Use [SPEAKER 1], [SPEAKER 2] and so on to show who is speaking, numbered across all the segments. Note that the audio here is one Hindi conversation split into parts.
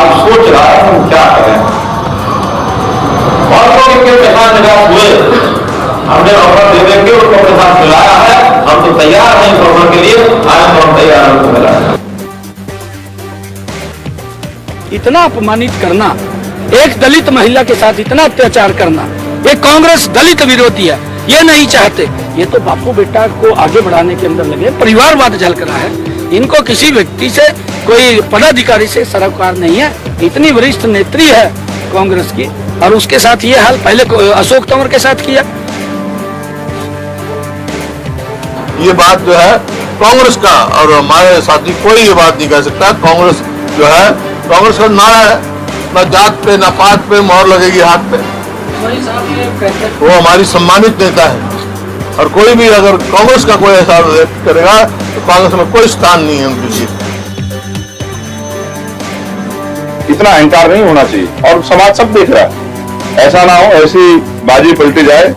[SPEAKER 1] अब सोच रहा है हम क्या करें। और लोग इनके साथ निराश हुए, हमने ऑफर दे देंगे, उनको अपने साथ मिलाया है, हम तो तैयार हैं इस ऑफर के लिए, आए तो हम तैयार हैं उनको मिलाया।
[SPEAKER 2] इतना अपमानित करना, एक दलित महिला के साथ इतना अत्याचार करना, ये कांग्रेस दलित विरोधी है, ये नहीं चाहते। ये तो बापू बेटा को आगे बढ़ाने के अंदर लगे, परिवारवाद झलक रहा है। इनको किसी व्यक्ति से, कोई पदाधिकारी से सरोकार नहीं है। इतनी वरिष्ठ नेत्री है कांग्रेस की, और उसके साथ ये हाल पहले अशोक तंवर के साथ किया।
[SPEAKER 3] ये बात जो है कांग्रेस का, और हमारे साथी कोई ये बात नहीं कह सकता। कांग्रेस जो है, कांग्रेस का नारा है, ना जात पे ना पात पे मोहर लगेगी हाथ पे। वो हमारी सम्मानित नेता है, और कोई भी अगर कांग्रेस का कोई ऐसा व्यक्त करेगा तो कांग्रेस में कोई स्थान नहीं है उनके लिए।
[SPEAKER 4] इतना अहंकार नहीं होना चाहिए, और समाज सब देख रहा है। ऐसा ना हो ऐसी बाजी पलटी जाए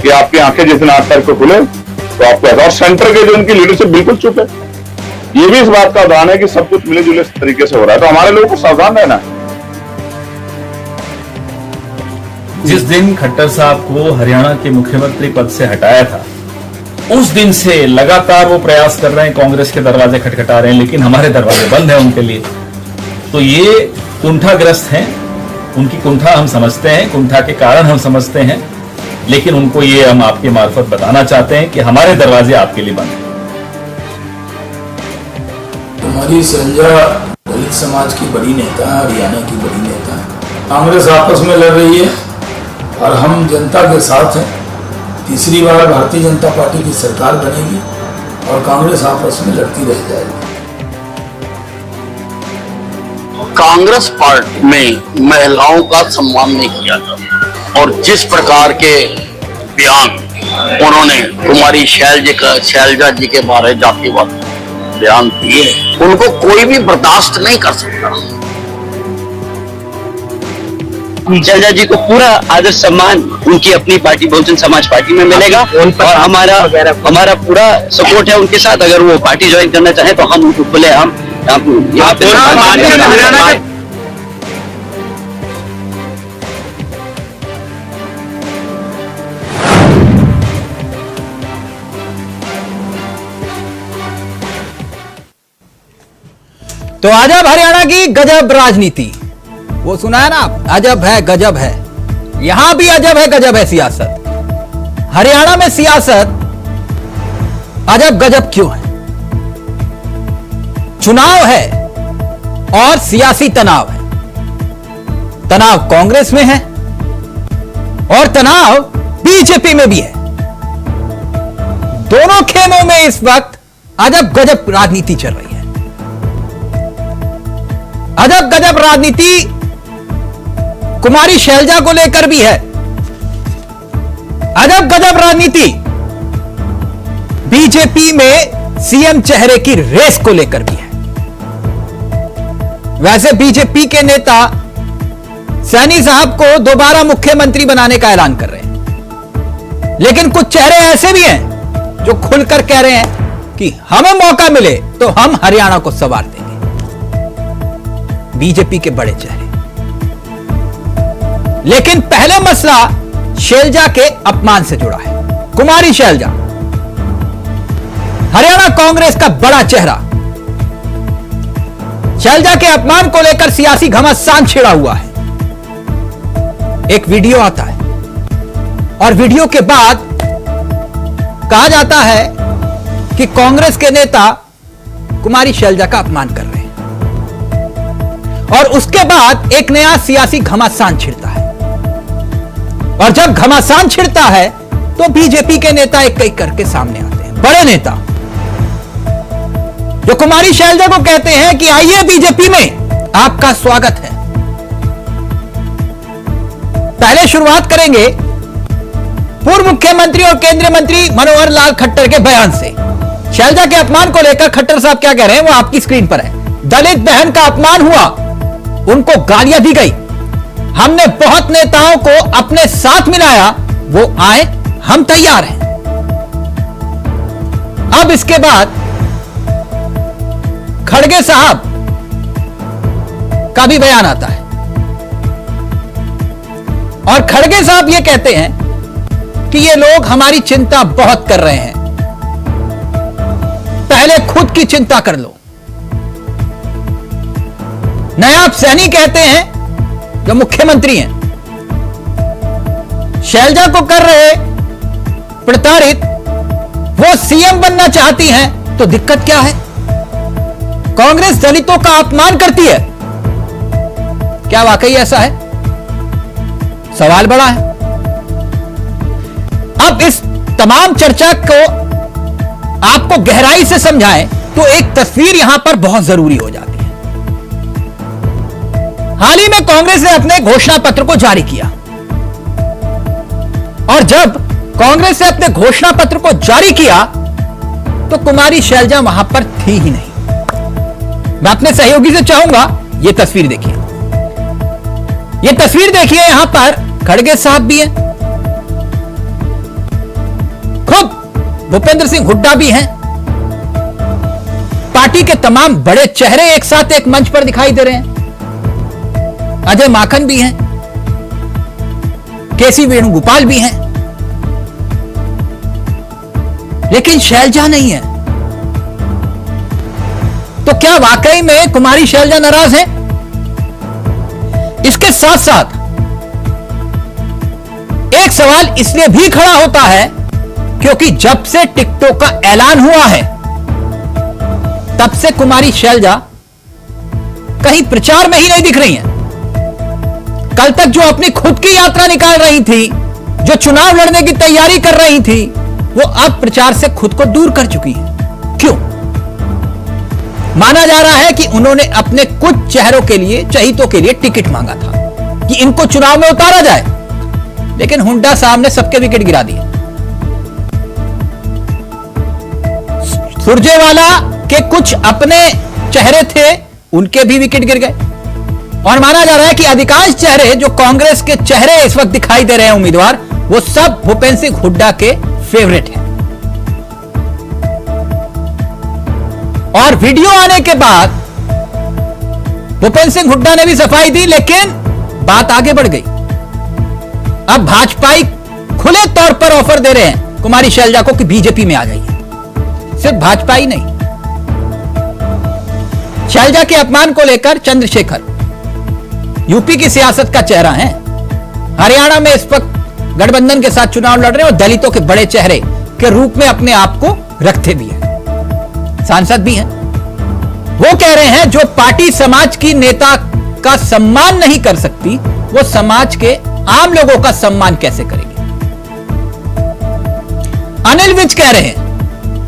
[SPEAKER 4] कि आपकी आंखें जितना 8 तारीख को खुले तो आपको, और सेंटर के जो उनकी लीडरशिप बिल्कुल चुप है। ये भी इस बात का उदाहरण है कि सब कुछ मिले जुले तरीके से हो रहा है, तो हमारे लोगों को सावधान रहना है।
[SPEAKER 5] जिस दिन खट्टर साहब को हरियाणा के मुख्यमंत्री पद से हटाया था, उस दिन से लगातार वो प्रयास कर रहे हैं, कांग्रेस के दरवाजे खटखटा रहे हैं, लेकिन हमारे दरवाजे बंद हैं उनके लिए। तो ये कुंठाग्रस्त हैं, उनकी कुंठा हम समझते हैं, कुंठा के कारण हम समझते हैं, लेकिन उनको ये हम आपके मार्फत बताना चाहते हैं कि हमारे दरवाजे आपके लिए बंद हैं।
[SPEAKER 6] हमारी संजय दलित समाज की बड़ी नेता है, हरियाणा की बड़ी नेता है। कांग्रेस आपस में लड़ रही है और हम जनता के साथ हैं। तीसरी बार भारतीय जनता पार्टी की सरकार बनेगी और कांग्रेस आपस में लड़ती रह जाएगी।
[SPEAKER 7] कांग्रेस पार्टी में महिलाओं का सम्मान नहीं किया जाता, और जिस प्रकार के बयान उन्होंने कुमारी शैलजा जी के बारे जातिवाद बयान दिए, उनको कोई भी बर्दाश्त नहीं कर सकता।
[SPEAKER 8] शैलजा जी को पूरा आदर सम्मान उनकी अपनी पार्टी बहुजन समाज पार्टी में मिलेगा, और हमारा पूरा सपोर्ट है उनके साथ। अगर वो पार्टी ज्वाइन करना चाहे तो हम उनको खुले हम यहाँ पे
[SPEAKER 9] तो अजब हरियाणा की गजब राजनीति, वो सुना है ना, अजब है गजब है। यहां भी अजब है गजब है सियासत। हरियाणा में सियासत अजब गजब क्यों है? चुनाव है और सियासी तनाव है। तनाव कांग्रेस में है और तनाव बीजेपी में भी है। दोनों खेमों में इस वक्त अजब गजब राजनीति चल रही है। अजब गजब राजनीति कुमारी शैलजा को लेकर भी है। अजब गजब राजनीति बीजेपी में सीएम चेहरे की रेस को लेकर भी है। वैसे बीजेपी के नेता सैनी साहब को दोबारा मुख्यमंत्री बनाने का ऐलान कर रहे हैं, लेकिन कुछ चेहरे ऐसे भी हैं जो खुलकर कह रहे हैं कि हमें मौका मिले तो हम हरियाणा को संवार देंगे। बीजेपी के बड़े चेहरे। लेकिन पहले मसला शैलजा के अपमान से जुड़ा है। कुमारी शैलजा हरियाणा कांग्रेस का बड़ा चेहरा। शैलजा के अपमान को लेकर सियासी घमासान छिड़ा हुआ है। एक वीडियो आता है और वीडियो के बाद कहा जाता है कि कांग्रेस के नेता कुमारी शैलजा का अपमान कर रहे हैं, और उसके बाद एक नया सियासी घमासान छिड़ता है। और जब घमासान छिड़ता है तो बीजेपी के नेता एक एक करके सामने आते हैं। बड़े नेता जो कुमारी शैलजा को कहते हैं कि आइए बीजेपी में, आपका स्वागत है। पहले शुरुआत करेंगे पूर्व मुख्यमंत्री और केंद्रीय मंत्री मनोहर लाल खट्टर के बयान से। शैलजा के अपमान को लेकर खट्टर साहब क्या कह रहे हैं वो आपकी स्क्रीन पर है। दलित बहन का अपमान हुआ, उनको गालियां दी गई, हमने बहुत नेताओं को अपने साथ मिलाया, वो आए, हम तैयार हैं। अब इसके बाद खड़गे साहब का भी बयान आता है और खड़गे साहब ये कहते हैं कि ये लोग हमारी चिंता बहुत कर रहे हैं, पहले खुद की चिंता कर लो। नायब सैनी कहते हैं, जो मुख्यमंत्री हैं, शैलजा को कर रहे प्रताड़ित, वो सीएम बनना चाहती हैं, तो दिक्कत क्या है? कांग्रेस दलितों का अपमान करती है, क्या वाकई ऐसा है? सवाल बड़ा है। अब इस तमाम चर्चा को आपको गहराई से समझाएं तो एक तस्वीर यहां पर बहुत जरूरी हो जाती है। हाल ही में कांग्रेस ने अपने घोषणा पत्र को जारी किया और जब कांग्रेस ने अपने घोषणा पत्र को जारी किया तो कुमारी शैलजा वहां पर थी ही नहीं। मैं अपने सहयोगी से चाहूंगा ये तस्वीर देखिए, ये तस्वीर देखिए। यहां पर खड़गे साहब भी हैं, खुद भूपेंद्र सिंह हुड्डा भी हैं, पार्टी के तमाम बड़े चेहरे एक साथ एक मंच पर दिखाई दे रहे हैं। अजय माकन भी हैं, केसी वेणुगोपाल भी हैं, लेकिन शैलजा नहीं है। तो क्या वाकई में कुमारी शैलजा नाराज है? इसके साथ साथ एक सवाल इसलिए भी खड़ा होता है क्योंकि जब से टिकटों का ऐलान हुआ है तब से कुमारी शैलजा कहीं प्रचार में ही नहीं दिख रही हैं। कल तक जो अपनी खुद की यात्रा निकाल रही थी, जो चुनाव लड़ने की तैयारी कर रही थी, वो अब प्रचार से खुद को दूर कर चुकी है। क्यों? माना जा रहा है कि उन्होंने अपने कुछ चेहरों के लिए, चहितों के लिए टिकट मांगा था कि इनको चुनाव में उतारा जाए, लेकिन हुड्डा साहब ने सबके विकेट गिरा दिए। सुरजेवाला के कुछ अपने चेहरे थे, उनके भी विकेट गिर गए और माना जा रहा है कि अधिकांश चेहरे जो कांग्रेस के चेहरे इस वक्त दिखाई दे रहे हैं उम्मीदवार, वो सब भूपेंद्र सिंह हुड्डा के फेवरेट हैं। और वीडियो आने के बाद भूपेंद्र सिंह हुड्डा ने भी सफाई दी, लेकिन बात आगे बढ़ गई। अब भाजपाई खुले तौर पर ऑफर दे रहे हैं कुमारी शैलजा को कि बीजेपी में आ जाइए। सिर्फ भाजपा ही नहीं, शैलजा के अपमान को लेकर चंद्रशेखर यूपी की सियासत का चेहरा है, हरियाणा में इस वक्त गठबंधन के साथ चुनाव लड़ रहे हैं और दलितों के बड़े चेहरे के रूप में अपने आप को रखते भी हैं, सांसद भी हैं। वो कह रहे हैं जो पार्टी समाज की नेता का सम्मान नहीं कर सकती, वो समाज के आम लोगों का सम्मान कैसे करेगी? अनिल विज कह रहे हैं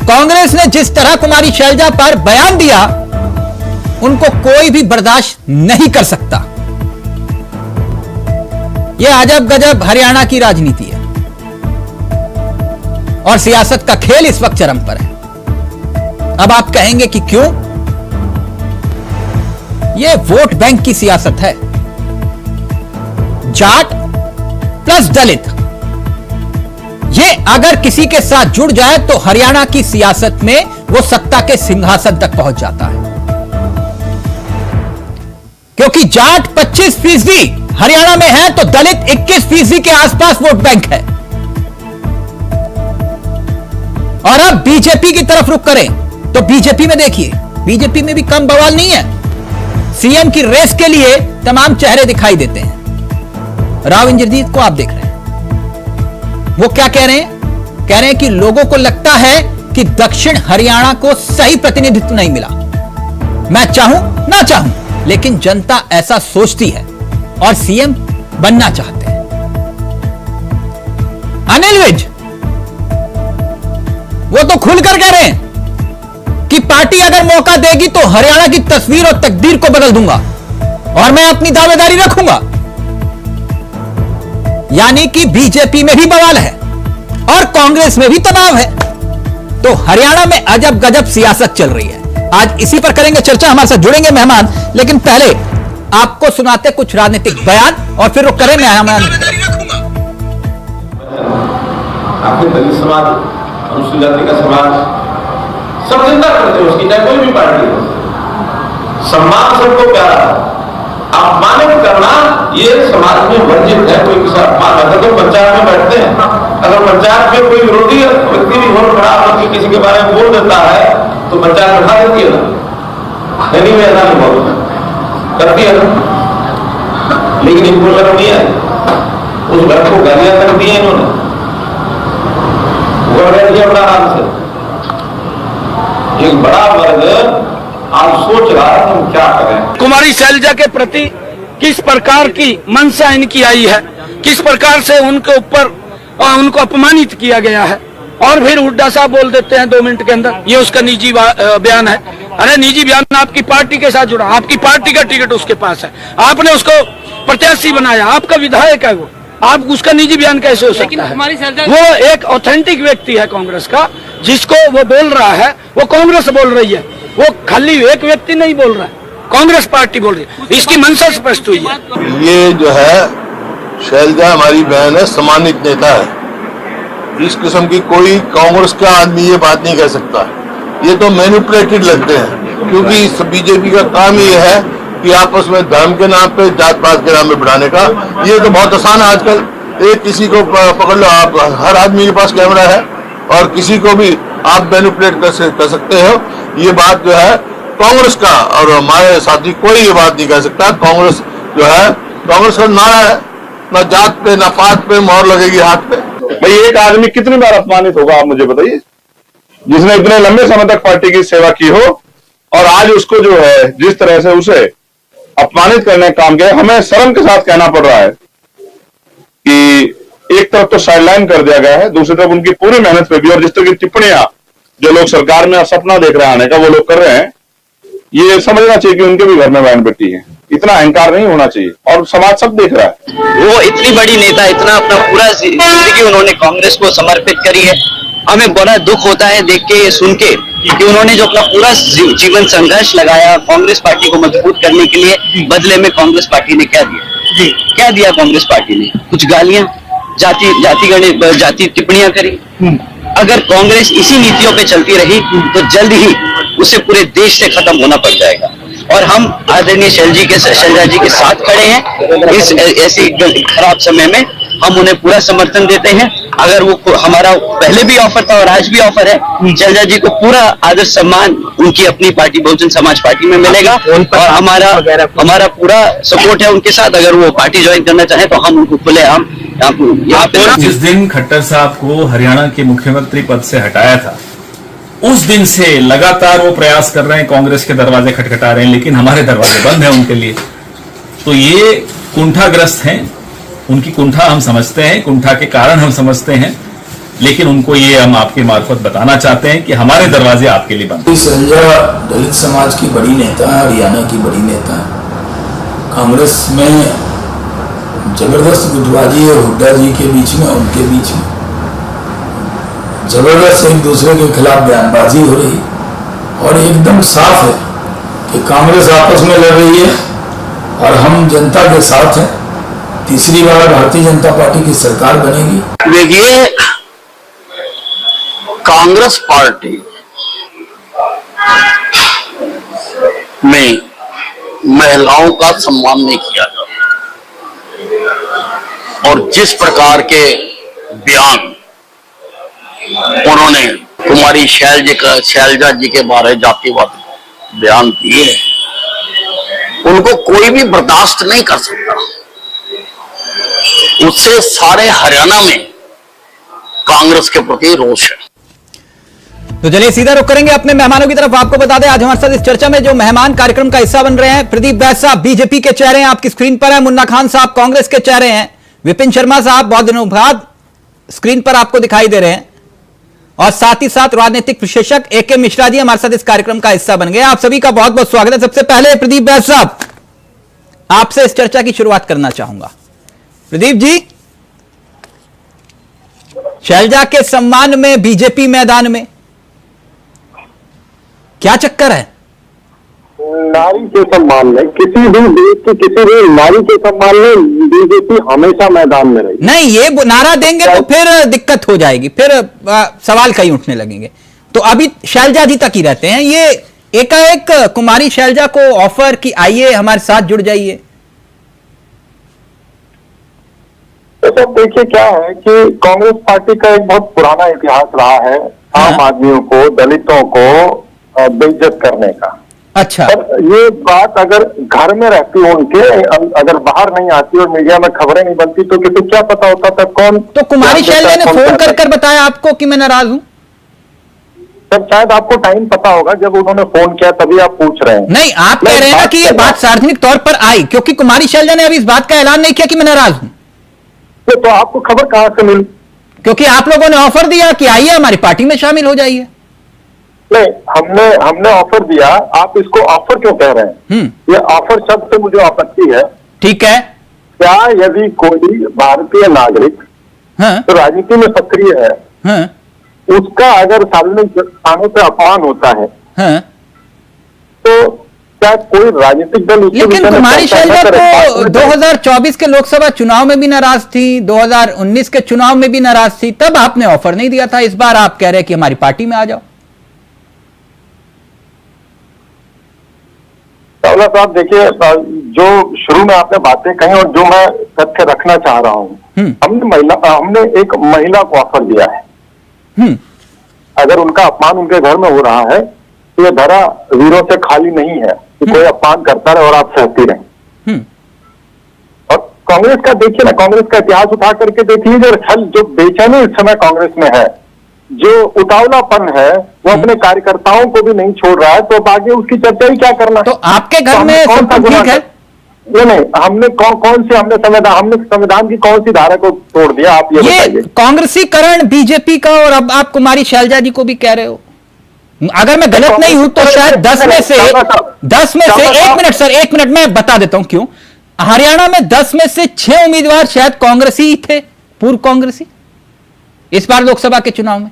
[SPEAKER 9] कांग्रेस ने जिस तरह कुमारी शैलजा पर बयान दिया, उनको कोई भी बर्दाश्त नहीं कर सकता। यह अजब गजब हरियाणा की राजनीति है और सियासत का खेल इस वक्त चरम पर है। अब आप कहेंगे कि क्यों? यह वोट बैंक की सियासत है। जाट प्लस दलित, ये अगर किसी के साथ जुड़ जाए तो हरियाणा की सियासत में वो सत्ता के सिंहासन तक पहुंच जाता है, क्योंकि जाट 25% हरियाणा में है तो दलित 21% के आसपास वोट बैंक है। और अब बीजेपी की तरफ रुख करें तो बीजेपी में देखिए, बीजेपी में भी कम बवाल नहीं है। सीएम की रेस के लिए तमाम चेहरे दिखाई देते हैं। राव इंद्रजीत को आप देख रहे हैं, वो क्या कह रहे हैं? कह रहे हैं कि लोगों को लगता है कि दक्षिण हरियाणा को सही प्रतिनिधित्व नहीं मिला। मैं चाहूं ना चाहूं, लेकिन जनता ऐसा सोचती है और सीएम बनना चाहते हैं। अनिल विज वो तो खुलकर कह रहे हैं कि पार्टी अगर मौका देगी तो हरियाणा की तस्वीर और तकदीर को बदल दूंगा और मैं अपनी दावेदारी रखूंगा। यानी कि बीजेपी में भी बवाल है और कांग्रेस में भी तनाव है। तो हरियाणा में अजब गजब सियासत चल रही है। आज इसी पर करेंगे चर्चा। हमारे साथ जुड़ेंगे मेहमान, लेकिन पहले आपको सुनाते कुछ राजनीतिक बयान और फिर रुक करें मेहमान।
[SPEAKER 1] आपके दलित समाज, अनुसूचित जाति का समाज सब चिंता करते हैं उसकी, चाहे कोई भी पार्टी हो। सम्मान सबको प्यारा है, अपमानित करना ये समाज में वर्जित है। कोई किसी अपमान अगर तो पंचायत में बैठते हैं, अगर पंचायत में कोई विरोधी व्यक्ति भी बहुत बड़ा होकर किसी के बारे में बोल देता है तो पंचायत उठा देती है ना, नहीं में ऐसा नहीं बोलता करती है ना, लेकिन इनको शर्म नहीं है, उस घर को गालियां तक दी है इन्होंने, वो बैठ गया बड़ा आराम से। एक बड़ा वर्ग आप सोच रहा है तुम क्या करें।
[SPEAKER 2] कुमारी शैलजा के प्रति किस प्रकार की मंशा इनकी आई है, किस प्रकार से उनके ऊपर उनको अपमानित किया गया है, और फिर हुड्डा साहब बोल देते हैं 2 मिनट के अंदर ये उसका निजी बयान है। अरे निजी बयान आपकी पार्टी के साथ जुड़ा, आपकी पार्टी का टिकट उसके पास है, आपने उसको प्रत्याशी बनाया, आपका विधायक है वो, आप उसका निजी बयान कैसे हो सकता है? वो एक ऑथेंटिक व्यक्ति है कांग्रेस का, जिसको वो बोल रहा है वो कांग्रेस बोल रही है, वो खाली एक व्यक्ति नहीं बोल रहा है, कांग्रेस पार्टी बोल रही है, इसकी मंशा स्पष्ट हुई है।
[SPEAKER 3] ये जो है शैलजा हमारी बहन है, सम्मानित नेता है, इस किस्म की कोई कांग्रेस का आदमी ये बात नहीं कह सकता। ये तो मैनिपुलेटेड लगते हैं, क्योंकि बीजेपी का काम ये है कि आपस में धर्म के नाम पे, जात पात के नाम पे बढ़ाने का। ये तो बहुत आसान है आजकल, एक किसी को पकड़ लो, आप हर आदमी के पास कैमरा है और किसी को भी आप मैनिपुलेट कर सकते हो। ये बात जो है कांग्रेस का और हमारे साथी कोई ये बात नहीं कह सकता। कांग्रेस जो है, कांग्रेस का नारा है, ना जात पे ना पात पे मोहर लगेगी हाथ पे।
[SPEAKER 4] भाई एक आदमी कितनी बार अपमानित होगा आप मुझे बताइए, जिसने इतने लंबे समय तक पार्टी की सेवा की हो, और आज उसको जो है जिस तरह से उसे अपमानित करने का काम किया। हमें शर्म के साथ कहना पड़ रहा है कि एक तरफ तो साइडलाइन कर दिया गया है, दूसरी तरफ उनकी पूरी मेहनत पे भी, और जिस तरह की टिप्पणियां जो लोग सरकार में सपना देख रहे हैं आने का वो लोग कर रहे हैं, ये समझना चाहिए कि उनके भी घर में बहन बेटी है। इतना अहंकार नहीं होना चाहिए, और समाज सब देख रहा है।
[SPEAKER 8] वो इतनी बड़ी नेता, इतना अपना पूरा जिंदगी उन्होंने कांग्रेस को समर्पित करी है। हमें बड़ा दुख होता है देख के, सुन के, कि उन्होंने जो अपना पूरा जीवन संघर्ष लगाया कांग्रेस पार्टी को मजबूत करने के लिए, बदले में कांग्रेस पार्टी ने क्या दिया? क्या दिया कांग्रेस पार्टी ने? कुछ गालियां, जाति टिप्पणियां करी। अगर कांग्रेस इसी नीतियों पे चलती रही तो जल्द ही उसे पूरे देश से खत्म होना पड़ जाएगा। और हम आदरणीय शैलजा जी के साथ खड़े हैं इस ऐसी खराब समय में। हम उन्हें पूरा समर्थन देते हैं। अगर वो हमारा पहले भी ऑफर था और आज भी ऑफर है, शैलजा जी को पूरा आदर सम्मान उनकी अपनी पार्टी बहुजन समाज पार्टी में मिलेगा, और हमारा पूरा सपोर्ट है उनके साथ। अगर वो पार्टी ज्वाइन करना चाहे तो हम उनको खुलेआम यहाँ पे।
[SPEAKER 5] जिस दिन खट्टर साहब को हरियाणा के मुख्यमंत्री पद से हटाया था, उस दिन से लगातार वो प्रयास कर रहे हैं, कांग्रेस के दरवाजे खटखटा रहे हैं, लेकिन हमारे दरवाजे बंद हैं उनके लिए। तो ये कुंठाग्रस्त हैं, उनकी कुंठा हम समझते हैं, कुंठा के कारण हम समझते हैं, लेकिन उनको ये हम आपके मार्फत बताना चाहते हैं कि हमारे दरवाजे आपके लिए बंद।
[SPEAKER 6] संजय दलित समाज की बड़ी नेता है, हरियाणा की बड़ी नेता है। कांग्रेस में जबरदस्त गुटबाजी है हुड्डा जी के बीच में, उनके बीच में जबरदस्त एक दूसरे के खिलाफ बयानबाजी हो रही, और एकदम साफ है कि कांग्रेस आपस में लड़ रही है और हम जनता के साथ हैं। तीसरी बार भारतीय जनता पार्टी की सरकार बनेगी।
[SPEAKER 7] देखिए, कांग्रेस पार्टी में महिलाओं का सम्मान नहीं किया जाता, और जिस प्रकार के बयान उन्होंने कुमारी शैलजा जी के बारे जातिवाद बयान दिए, उनको कोई भी बर्दाश्त नहीं कर सकता। उससे सारे हरियाणा में कांग्रेस के प्रति रोष है।
[SPEAKER 9] तो चलिए सीधा रुख करेंगे अपने मेहमानों की तरफ। आपको बता दें आज हमारे साथ इस चर्चा में जो मेहमान कार्यक्रम का हिस्सा बन रहे हैं, प्रदीप बैस साहब बीजेपी के चेहरे हैं, आपकी स्क्रीन पर है। मुन्ना खान साहब कांग्रेस के चेहरे हैं। विपिन शर्मा साहब बहुत दिनों बाद स्क्रीन पर आपको दिखाई दे रहे हैं, और साथ ही साथ राजनीतिक विशेषज्ञ एके मिश्रा जी हमारे साथ इस कार्यक्रम का हिस्सा बन गए। आप सभी का बहुत बहुत स्वागत है। सबसे पहले प्रदीप बैस साहब, आपसे इस चर्चा की शुरुआत करना चाहूंगा। प्रदीप जी, शैलजा के सम्मान में बीजेपी मैदान में क्या चक्कर है?
[SPEAKER 10] नारी के सम्मान में, किसी भी देश की किसी भी नारी के सम्मान में बीजेपी हमेशा मैदान में रही।
[SPEAKER 9] नहीं, ये नारा देंगे तो फिर दिक्कत हो जाएगी, फिर सवाल कई उठने लगेंगे। तो अभी शैलजा जी तक ही रहते हैं। ये एकाएक कुमारी शैलजा को ऑफर कि आइए हमारे साथ जुड़ जाइए,
[SPEAKER 10] तो सब देखिए क्या है कि कांग्रेस पार्टी का एक बहुत पुराना इतिहास रहा है आम आदमियों को, दलितों को बेइज्जत करने का।
[SPEAKER 9] अच्छा,
[SPEAKER 10] और ये बात अगर घर में रहती हो उनके, अगर बाहर नहीं आती और मीडिया में खबरें नहीं बनती तो किसी क्या पता होता था कौन।
[SPEAKER 9] तो कुमारी शैलजा ने फोन कर बताया आपको कि मैं नाराज हूं?
[SPEAKER 10] तब शायद आपको टाइम पता होगा जब उन्होंने फोन किया, तभी आप पूछ रहे हैं।
[SPEAKER 9] नहीं, आप कह रहे हैं ना कि ये बात सार्वजनिक तौर पर आई, क्योंकि कुमारी शैलजा ने अभी इस बात का ऐलान नहीं किया कि मैं नाराज हूं।
[SPEAKER 10] तो आपको खबर कहां से मिली?
[SPEAKER 9] क्योंकि आप लोगों ने ऑफर दिया कि आइए हमारी पार्टी में शामिल हो जाइए।
[SPEAKER 10] नहीं, हमने ऑफर दिया। आप इसको ऑफर क्यों कह रहे हैं? ये ऑफर शब्द से मुझे आपत्ति है।
[SPEAKER 9] ठीक है,
[SPEAKER 10] क्या यदि कोई भारतीय नागरिक तो राजनीति में सक्रिय है, उसका अगर सार्वजनिक स्थानों पर अपमान होता है तो क्या कोई राजनीतिक दल?
[SPEAKER 9] लेकिन कुमारी शैलजा तो 2024 के लोकसभा चुनाव में भी नाराज थी, 2019 के चुनाव में भी नाराज थी, तब आपने ऑफर नहीं दिया था। इस बार आप कह रहे हैं कि हमारी पार्टी में आ जाओ।
[SPEAKER 10] चावला साहब देखिए, जो शुरू में आपने बातें कही और जो मैं तथ्य रखना चाह रहा हूं, हमने एक महिला को ऑफर दिया है। अगर उनका अपमान उनके घर में हो रहा है तो यह धरा वीरों से खाली नहीं है कि कोई अपमान करता रहे और आप सहती रहे। और कांग्रेस का देखिए ना, कांग्रेस का इतिहास उठा करके देखिए, जो बेचैनी इस समय कांग्रेस में है, जो उतावलापन है, वो अपने कार्यकर्ताओं को भी नहीं छोड़ रहा है, तो अब आगे उसकी चर्चा ही क्या करना।
[SPEAKER 9] तो आपके घर में सब कुछ ठीक है?
[SPEAKER 10] नहीं, हमने हमने संविधान की कौन सी धारा को तोड़ दिया? आप ये बताइए।
[SPEAKER 9] कांग्रेसीकरण बीजेपी का, और अब आप कुमारी शैलजा जी को भी कह रहे हो। अगर मैं गलत नहीं हूं तो शायद 10 में से 1 मिनट मैं बता देता हूं क्यों। हरियाणा में 10 में से 6 उम्मीदवार शायद कांग्रेसी ही थे, पूर्व कांग्रेसी, इस बार लोकसभा के चुनाव में।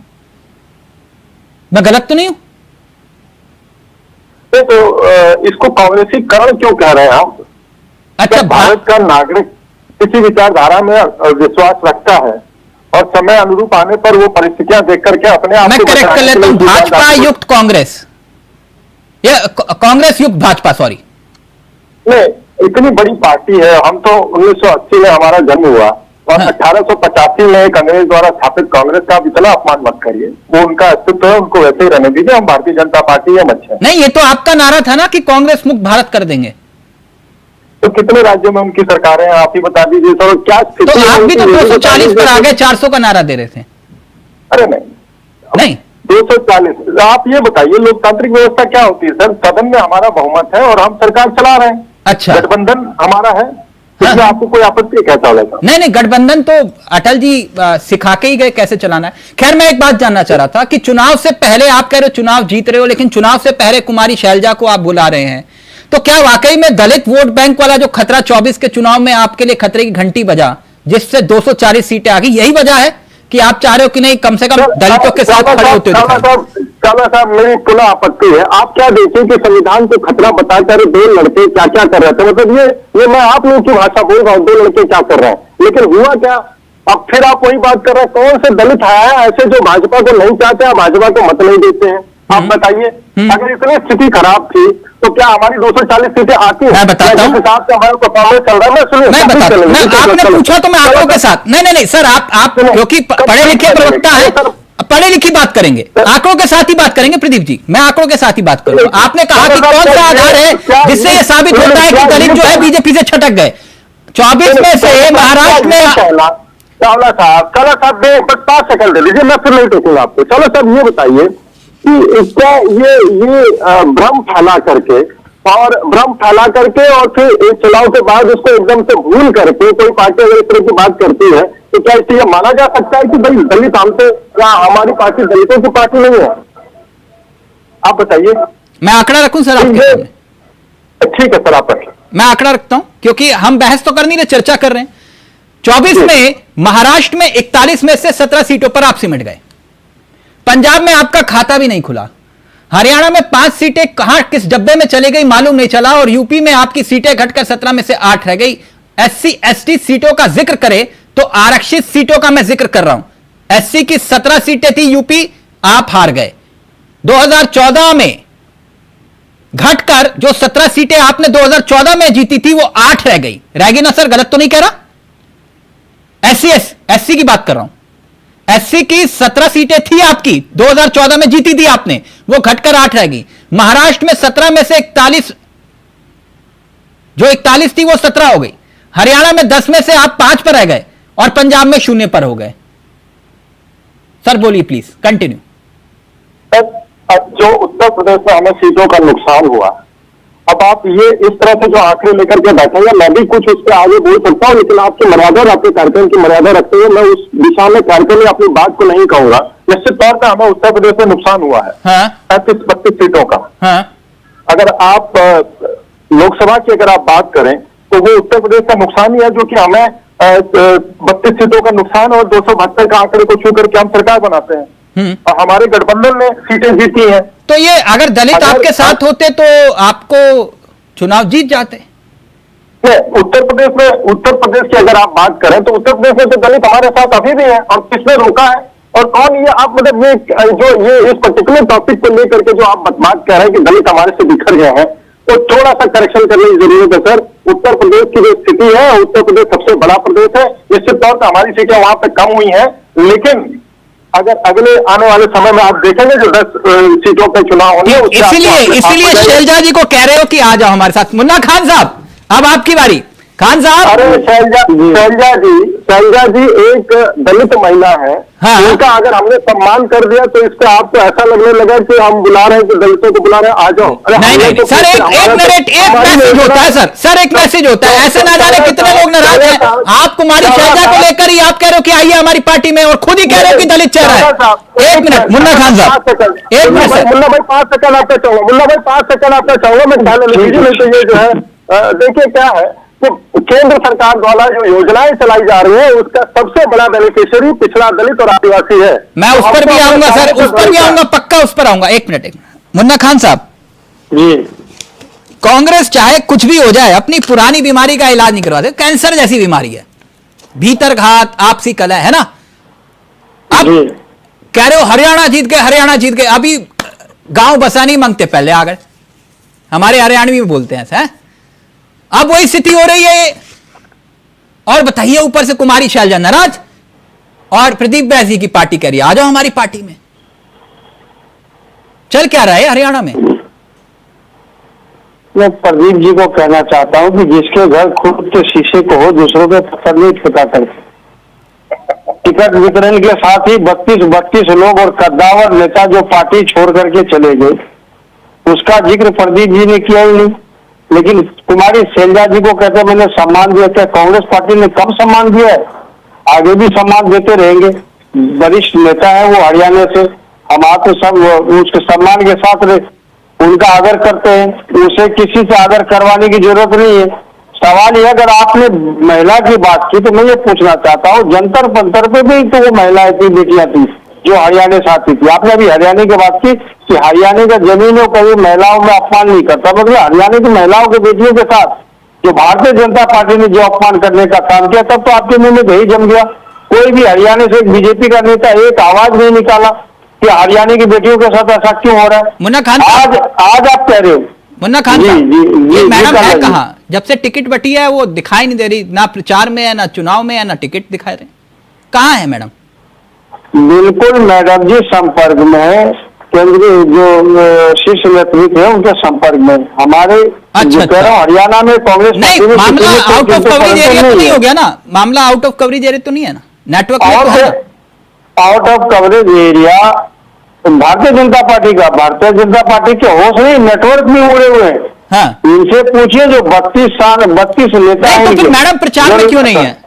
[SPEAKER 9] मैं गलत तो नहीं हूं?
[SPEAKER 10] तो इसको कांग्रेसीकरण क्यों कह रहे हैं आप?
[SPEAKER 9] अच्छा,
[SPEAKER 10] भारत का नागरिक किसी विचारधारा में विश्वास रखता है और समय अनुरूप आने पर वो परिस्थितियां देख करके अपने आप
[SPEAKER 9] मैं करेक्ट कर लेता हूं, भाजपा युक्त कांग्रेस या कांग्रेस युक्त भाजपा, सॉरी।
[SPEAKER 10] नहीं, इतनी बड़ी पार्टी है। हम तो 1980 में हमारा जन्म हुआ और 1885 में एक अंग्रेज द्वारा स्थापित कांग्रेस का आप इतना अपमान मत करिए। वो उनका अस्तित्व है, उनको वैसे ही रहने दीजिए। हम भारतीय जनता पार्टी है, मच्छर
[SPEAKER 9] नहीं। ये तो आपका नारा था ना कि कांग्रेस मुक्त भारत कर देंगे।
[SPEAKER 10] तो कितने राज्यों में उनकी सरकारें हैं, आप ही बता दीजिए सर। क्या
[SPEAKER 9] तो आप भी तो 240 पर आ गए, 400 का नारा दे रहे थे।
[SPEAKER 10] अरे नहीं 240। आप ये बताइए लोकतांत्रिक व्यवस्था क्या होती है सर? सदन में हमारा बहुमत है और हम सरकार चला रहे हैं।
[SPEAKER 9] अच्छा,
[SPEAKER 10] गठबंधन हमारा है, इसमें आपको कोई आपत्ति कहता होगा?
[SPEAKER 9] नहीं, गठबंधन तो अटल जी सिखा के ही गए कैसे चलाना है। खैर, मैं एक बात जानना चाह रहा था कि चुनाव से पहले, आप कह रहे हो चुनाव जीत रहे हो, लेकिन चुनाव से पहले कुमारी शैलजा को आप बुला रहे हैं, तो क्या वाकई में दलित वोट बैंक वाला जो खतरा 24 के चुनाव में आपके लिए खतरे की घंटी बजा, जिससे 240 सीटें आ गई, यही वजह है कि आप चाह रहे हो कि नहीं, कम से कम दलितों के साथ खड़े होते हो?
[SPEAKER 10] साहब, मेरी पुनः आपत्ति है। आप क्या देखिए कि संविधान को खतरा बताकर 2 लड़के क्या क्या कर रहे थे? मतलब ये मैं आप लोगों की भाषा बोल रहा हूँ, 2 लड़के क्या कर रहे हैं, लेकिन हुआ क्या? अब फिर आप वही बात कर रहे हैं। कौन से दलित आया है ऐसे जो भाजपा को नहीं चाहते, आप भाजपा को मत नहीं देते हैं? आप बताइए, अगर इतनी स्थिति खराब थी तो क्या हमारी 240 सीटें आती हैं?
[SPEAKER 9] मैं बताता हूं,
[SPEAKER 10] हिसाब से हमारा परफॉर्मेंस चल रहा है।
[SPEAKER 9] मैं बताता हूं, आपने पूछा तो मैं आंकड़ों के साथ। नहीं सर, आप क्योंकि पढ़े लिखे प्रवक्ता है, पढ़े लिखी बात करेंगे, आंकड़ों के साथ ही बात करेंगे। प्रदीप जी, मैं आंकड़ों के साथ ही बात करूंगा। आपने कहा कि कौन सा आधार है जिससे यह साबित होता है कि दलित जो है बीजेपी से छटक गए? 24 में से महाराष्ट्र में।
[SPEAKER 10] चावला साहब 5 सेकंड दे लीजिए, मैं फिर नहीं टोकूंगा आपको। चलो साहब, ये बताइए कि इसका ये भ्रम फैला करके और फिर एक चुनाव के बाद उसको एकदम से भूल करके कोई पार्टी अगर इस तरह की बात करती है तो क्या इससे यह माना जा सकता है कि भाई दलित हमसे, क्या हमारी पार्टी दलितों की पार्टी नहीं है? आप बताइए।
[SPEAKER 9] मैं आंकड़ा रखूं सर आपके सामने?
[SPEAKER 10] ठीक है सर, आप रखिए।
[SPEAKER 9] मैं आंकड़ा रखता हूं क्योंकि हम बहस तो कर नहीं रहे, चर्चा कर रहे हैं। 24 में महाराष्ट्र में 41 में से 17 सीटों पर आप सिमट गए। पंजाब में आपका खाता भी नहीं खुला। हरियाणा में 5 सीटें कहां किस डब्बे में चली गई मालूम नहीं चला, और यूपी में आपकी सीटें घटकर 17 में से 8 रह गई। SC ST सीटों का जिक्र करें तो आरक्षित सीटों का मैं जिक्र कर रहा हूं। SC की 17 सीटें थी यूपी, आप हार गए। 2014 में घटकर जो 17 सीटें आपने 2014 में जीती थी वो 8 रह गई ना सर? गलत तो नहीं कह रहा? एससी की बात कर रहा हूं। एससी की 17 सीटें थी आपकी, 2014 में जीती थी आपने, वो घटकर 8 रह गई। महाराष्ट्र में 17 में से 41, जो 41 थी वो 17 हो गई। हरियाणा में 10 में से आप 5 पर रह गए और पंजाब में 0 पर हो गए। सर बोलिए प्लीज, कंटिन्यू।
[SPEAKER 10] जो उत्तर प्रदेश में हमें सीटों का नुकसान हुआ, अब आप ये इस तरह से जो आंकड़े लेकर के बैठेंगे, मैं भी कुछ उसके आगे बोल सकता हूँ, लेकिन आपकी मर्यादा और आपके कार्यक्रम की मर्यादा रखते हुए मैं उस दिशा में कार्यक्रम में अपनी बात को नहीं कहूंगा। निश्चित तौर पर हमें उत्तर प्रदेश में नुकसान हुआ है 35-32 सीटों का। अगर आप लोकसभा की अगर आप बात करें तो वो उत्तर प्रदेश का नुकसान ही है, जो कि हमें 32 सीटों का नुकसान और 272 का आंकड़े को छू करके हम सरकार बनाते हैं और हमारे गठबंधन ने सीटें जीती हैं।
[SPEAKER 9] तो ये अगर दलित आपके साथ होते तो आपको चुनाव जीत जाते।
[SPEAKER 10] उत्तर प्रदेश की अगर आप बात करें तो उत्तर प्रदेश में तो दलित हमारे साथ अभी भी है, और किसने रोका है और कौन ये आप मतलब ये इस पर्टिकुलर टॉपिक को लेकर के जो आप बात कह रहे हैं कि दलित हमारे से बिखर गए हैं, तो थोड़ा सा करेक्शन करने की जरूरत है सर। उत्तर प्रदेश की जो स्थिति है, उत्तर प्रदेश सबसे बड़ा प्रदेश है, निश्चित तौर पर हमारी सीटें वहां पे कम हुई हैं, लेकिन अगर अगले आने वाले समय में आप देखेंगे जो 10 सीटों पे चुनाव होंगे,
[SPEAKER 9] इसीलिए शैलजा जी को कह रहे हो कि आ जाओ हमारे साथ। मुन्ना खान साहब, अब आपकी बारी। खान साहब,
[SPEAKER 10] अरे शैलजा जी एक दलित महिला है, उनका अगर हमने सम्मान कर दिया तो इससे आपको ऐसा लगने लगा कि हम बुला रहे हैं कि दलितों को बुला रहे हैं, आ जाओ।
[SPEAKER 9] नहीं सर, एक मैसेज होता है सर, एक मैसेज होता है। ऐसे ना जाने कितने लोग नाराज हैं। आप कुमारी शैलजा को लेकर ही आप कह रहे हो कि आइए हमारी पार्टी में, और खुद ही कह रहे हो कि दलित चेहरा है। 1 मिनट मुन्ना खान साहब, 1 मिनट।
[SPEAKER 10] मुन्ना भाई 5 सेकंड आपका चाहूंगा, मुन्ना भाई 5 सेकंड आपका चाहूंगा, मैं ख्याल लीजिए। नहीं तो ये जो है देखिए क्या है कि केंद्र सरकार द्वारा जो योजनाएं चलाई जा रही है उसका सबसे बड़ा बेनिफिशियरी पिछड़ा दलित और आदिवासी है।
[SPEAKER 9] मैं उस पर भी आऊंगा सर, उस पर भी आऊंगा, पक्का उस पर आऊंगा। 1 मिनट। मुन्ना खान साहब
[SPEAKER 10] जी,
[SPEAKER 9] कांग्रेस चाहे कुछ भी हो जाए अपनी पुरानी बीमारी का इलाज नहीं करवाते। कैंसर जैसी बीमारी है, भीतर घात, आपसी कलह, है ना। अब कह रहे हो हरियाणा जीत गए, हरियाणा जीत गए। अभी गांव बसा नहीं मांगते, पहले आ गए। हमारे हरियाणवी में बोलते हैं ऐसा है। अब वही स्थिति हो रही है। और बताइए, ऊपर से कुमारी शैलजा नाराज और प्रदीप बैस जी की पार्टी कह रही है आ जाओ हमारी पार्टी में। चल क्या रहा है हरियाणा में?
[SPEAKER 10] मैं प्रदीप जी को कहना चाहता हूं कि जिसके घर खुद के शीशे को हो, दूसरों के पत्थर नहीं फेंका करते। टिकट वितरण के साथ ही 32 लोग और कद्दावर नेता जो पार्टी छोड़ करके चले गए, उसका जिक्र प्रदीप जी ने किया ही नहीं। लेकिन कुमारी शैलजा जी को कहते मैंने सम्मान दिया। क्या कांग्रेस पार्टी ने कम सम्मान दिया है? आगे भी सम्मान देते रहेंगे। वरिष्ठ नेता है वो हरियाणा से, हम आपको सब उसके सम्मान के साथ उनका आदर करते हैं, उसे किसी से आदर करवाने की जरूरत नहीं है। सवाल यह, अगर आपने महिला की बात की तो मैं ये पूछना चाहता हूँ, जंतर मंतर पे भी तो वो महिलाएं थी, बेटियां थी जो हरियाणा से आती थी। आपने अभी हरियाणा की बात की कि हरियाणा का जमीनों कभी महिलाओं में अपमान नहीं करता, मतलब हरियाणा की महिलाओं की बेटियों के साथ जो भारतीय जनता पार्टी ने जो अपमान करने का काम किया, तब तो आपके मुंह में दही जम गया। कोई भी हरियाणा से एक बीजेपी का नेता एक आवाज नहीं निकाला कि हरियाणा की बेटियों के साथ ऐसा क्यों हो रहा है।
[SPEAKER 9] मुन्ना खान
[SPEAKER 10] आज आप कह रहे हो।
[SPEAKER 9] मुन्ना खान ये मैडम है कहाँ? जब से टिकट बटी है वो दिखाई नहीं दे रही, ना प्रचार में है, ना चुनाव में है, ना टिकट दिखा रहे। कहाँ है मैडम?
[SPEAKER 10] बिल्कुल मैडम जी संपर्क में है, केंद्रीय जो शीर्ष नेतृत्व है उनके संपर्क में हमारे।
[SPEAKER 9] अच्छा,
[SPEAKER 10] कह रहा हूँ हरियाणा में कांग्रेस
[SPEAKER 9] नहीं, मामला आउट ऑफ कवरेज एरिया तो नहीं हो गया ना? मामला आउट ऑफ कवरेज एरिया तो नहीं है ना? Network
[SPEAKER 10] out of coverage area Bharatiya Janata party का, भारतीय जनता पार्टी के होश नहीं, नेटवर्क में उड़े हुए हैं।
[SPEAKER 9] हाँ।
[SPEAKER 10] इनसे पूछिए जो 32 नेता हैं।
[SPEAKER 9] तो फिर मैडम प्रचार में क्यों नहीं है?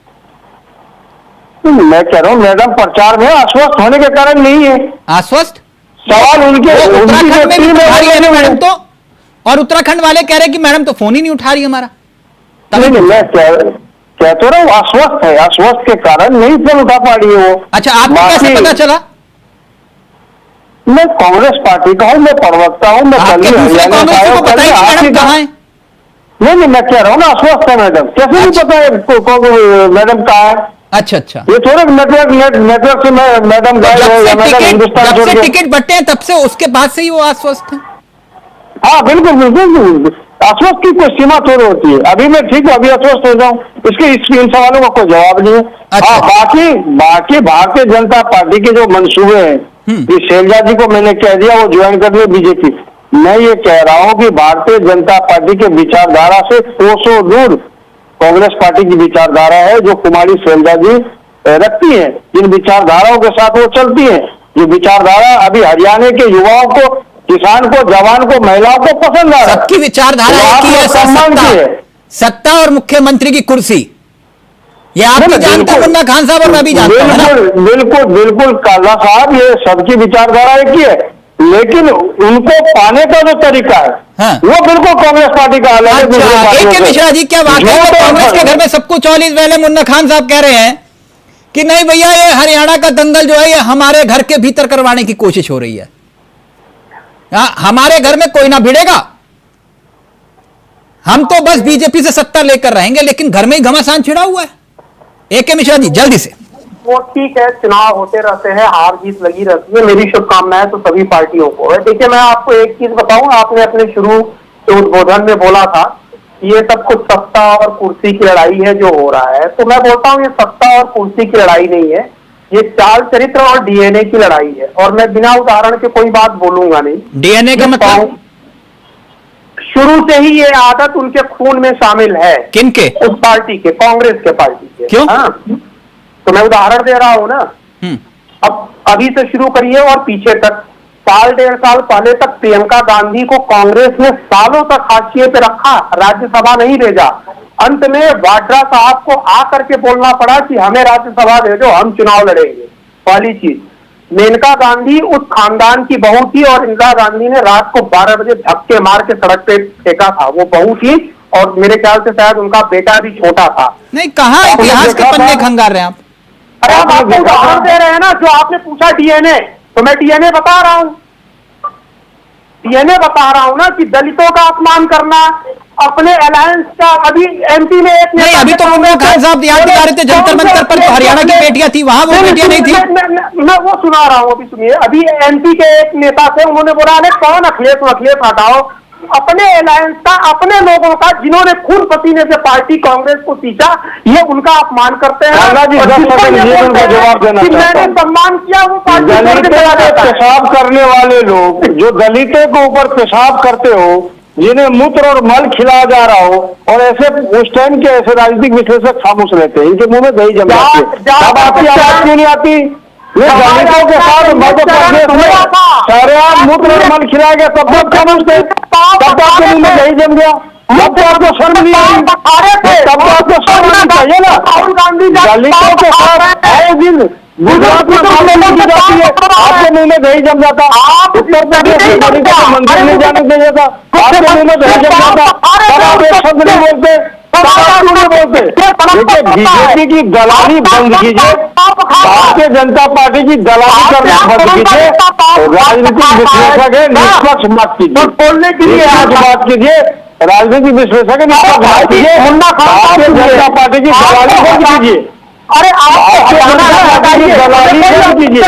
[SPEAKER 10] मैं कह रहा हूँ मैडम प्रचार में आश्वस्त होने के कारण नहीं है।
[SPEAKER 9] आश्वस्त?
[SPEAKER 10] सवाल उनके
[SPEAKER 9] उत्तराखंड में भी उठा रही है ना मैडम तो, और उत्तराखंड वाले कह रहे हैं कि मैडम तो फोन ही नहीं उठा रही हमारा।
[SPEAKER 10] नहीं, मैं कह तो रहा हूँ आश्वस्त है, आश्वस्त के कारण नहीं फोन उठा पा रही है वो।
[SPEAKER 9] अच्छा, आपको कैसे पता चला?
[SPEAKER 10] मैं कांग्रेस पार्टी का हूँ, मैं प्रवक्ता हूँ, मैं नहीं, मैं कह रहा हूँ ना आश्वस्त है मैडम। कैसे नहीं पता है मैडम कहाँ है?
[SPEAKER 9] अच्छा,
[SPEAKER 10] ये थोड़ा नेटवर्क से मैडम
[SPEAKER 9] जब से टिकट बटे हैं तब से उसके बाद से ही वो आश्वस्त है।
[SPEAKER 10] हाँ बिल्कुल बिल्कुल। आश्वस्त की कोई सीमा थोड़ी होती है। अभी मैं ठीक हूँ, अभी आश्वस्त हो जाऊं, इन सवालों का कोई जवाब नहीं है।
[SPEAKER 9] अच्छा।
[SPEAKER 10] हाँ, बाकी भारतीय जनता पार्टी के जो मंसूबे हैं, कि शैलजा जी को मैंने कह दिया वो ज्वाइन कर लिया बीजेपी, मैं ये कह रहा हूँ कि भारतीय जनता पार्टी के विचारधारा से कोसों दूर कांग्रेस पार्टी की विचारधारा है जो कुमारी शैलजा जी रखती है। जिन विचारधाराओं के साथ वो चलती है, ये विचारधारा अभी हरियाणा के युवाओं को, किसान को, जवान को, महिलाओं को पसंद आ रहा है।
[SPEAKER 9] सबकी विचारधारा एक ही है,
[SPEAKER 10] सम्मान की है।
[SPEAKER 9] सत्ता और मुख्यमंत्री की कुर्सी, ये आप भी जानते हैं मुन्ना खान साहब और मैं भी जानता हूं, है ना?
[SPEAKER 10] बिल्कुल काला साहब, ये सबकी विचारधारा एक ही है, लेकिन उनको पाने का जो तरीका है,
[SPEAKER 9] हाँ।
[SPEAKER 10] वो बिल्कुल कांग्रेस पार्टी का अलग है।
[SPEAKER 9] अच्छा, AK मिश्रा जी, क्या वाकई में कांग्रेस के घर में सब कुछ और इस वेले मुन्ना खान साहब कह रहे हैं कि नहीं भैया, ये हरियाणा का दंगल जो है ये हमारे घर के भीतर करवाने की कोशिश हो रही है, हमारे घर में कोई ना भिड़ेगा, हम तो बस बीजेपी से सत्ता लेकर रहेंगे, लेकिन घर में ही घमासान छिड़ा हुआ है। AK मिश्रा जी, जल्दी से।
[SPEAKER 10] वो ठीक है, चुनाव होते रहते हैं, हार जीत लगी रहती है, मेरी शुभकामनाएं तो सभी पार्टियों को है। देखिए, मैं आपको एक चीज बताऊं, आपने अपने शुरू के उद्बोधन में बोला था कि ये सब कुछ सत्ता और कुर्सी की लड़ाई है जो हो रहा है, तो मैं बोलता हूँ ये सत्ता और कुर्सी की लड़ाई नहीं है, ये चाल चरित्र और DNA की लड़ाई है। और मैं बिना उदाहरण के कोई बात बोलूंगा नहीं।
[SPEAKER 9] DNA का मतलब?
[SPEAKER 10] शुरू से ही ये आदत उनके खून में शामिल है।
[SPEAKER 9] किनके?
[SPEAKER 10] उस पार्टी के, कांग्रेस के पार्टी के।
[SPEAKER 9] क्यों?
[SPEAKER 10] हाँ, तो मैं उदाहरण दे रहा हूं ना। अब अभी से शुरू करिए और पीछे तक, साल 1.5 साल पहले तक प्रियंका गांधी को कांग्रेस ने सालों तक हाशिए पे रखा, राज्यसभा नहीं भेजा। अंत में वाड्रा साहब को आकर के बोलना पड़ा कि हमें राज्यसभा भेजो, हम चुनाव लड़ेंगे। पहली चीज, मेनका गांधी उस खानदान की बहू थी और इंदिरा गांधी ने रात को 12 बजे धक्के मार के सड़क पे फेंका था। वो बहू थी और मेरे ख्याल से शायद उनका बेटा भी छोटा था।
[SPEAKER 9] नहीं, कहाँ इतिहास के पन्ने खंगार रहे हैं आप?
[SPEAKER 10] अरे आप आपको उदाहरण दे रहे हैं ना, जो आपने पूछा DNA, तो मैं DNA बता रहा हूँ। DNA बता रहा हूँ ना कि दलितों का अपमान करना, अपने अलायंस का, अभी MP में एक
[SPEAKER 9] नहीं, अभी तो मुन्ना खान साहब याद दिला रहे थे जंतर मंतर पर, तो हरियाणा की बेटियां थी, वहां वो बेटियां नहीं थी।
[SPEAKER 10] मैं वो सुना रहा हूँ, अभी सुनिए। अभी MP के एक नेता थे, उन्होंने बोला अरे कौन अखिलेश हटाओ, अपने अलायंस का, अपने लोगों का, जिन्होंने खून पसीने से पार्टी कांग्रेस को सींचा, ये उनका अपमान करते हैं। जवाब देना, मैंने सम्मान किया, वो पार्टी पेशाब करने वाले लोग, जो दलितों के ऊपर पेशाब करते हो, जिन्हें मूत्र और मल खिलाया जा रहा हो, और ऐसे उस टाइम के ऐसे राजनीतिक विश्लेषक खामोश रहते हैं, इनके मुंह में दही जम जाती है। अब आपकी आवाज क्यों नहीं आती? ये दलितों के साथ मध्य प्रदेश में सारे आप मूत्र और मल खिलाया गया, तब तक खामोश थे, तब तो आपके मुंह में दही जम गया, तब तो आपको शर्म नहीं आई, तब तो आपको शर्म आनी चाहिए ना। दलितों के साथ आए दिन गुजरात में की जाती है, आपके मुंह में दही जम जाता। उत्तर प्रदेश में दलितों को मंदिर नहीं जाने दिया जाता, आपके मुंह में दही जम जाता, तब आप एक शब्द नहीं बोलते, तब आप क्यों नहीं बोलते? देखिए, बीजेपी की दलाली बंद कीजिए, भारतीय जनता पार्टी की दलाली करना बंद कीजिए, राजनीतिक विश्लेषक है, निष्पक्ष बात कीजिए, बोलने के लिए आज बात कीजिए, राजनीतिक विश्लेषक है, निष्पक्ष बात कीजिए, भारतीय जनता पार्टी की दलाली बंद कीजिए। अरे भारतीय जनता पार्टी की दलाली बंद कीजिए,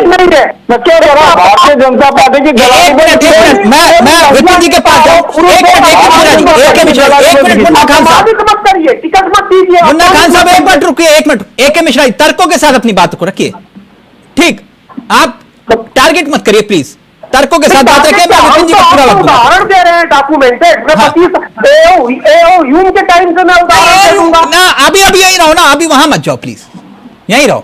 [SPEAKER 10] मैं क्या कह रहा हूँ, भारतीय जनता पार्टी की दलाली बंद कीजिए।
[SPEAKER 9] मैं विपिन जी के पास जाऊं, एक मिनट मुन्ना खान साहब,
[SPEAKER 10] मत करिए, टिकट मत दीजिए।
[SPEAKER 9] मुन्ना खान साहब एक मिनट रुकिए, एक मिनट। AK मिश्रा जी, तर्कों के साथ अपनी बात को रखिए, ठीक? आप टारगेट मत करिए प्लीज, तर्कों के साथ बात रखिए। मैं विपिन जी का पूरा वक्त
[SPEAKER 10] उदाहरण दे रहे हैं, डॉक्यूमेंटेड। मैं के टाइम से मैं उदाहरण दे दूंगा
[SPEAKER 9] ना। अभी यही रहो ना, अभी वहां मत जाओ प्लीज, यही रहो।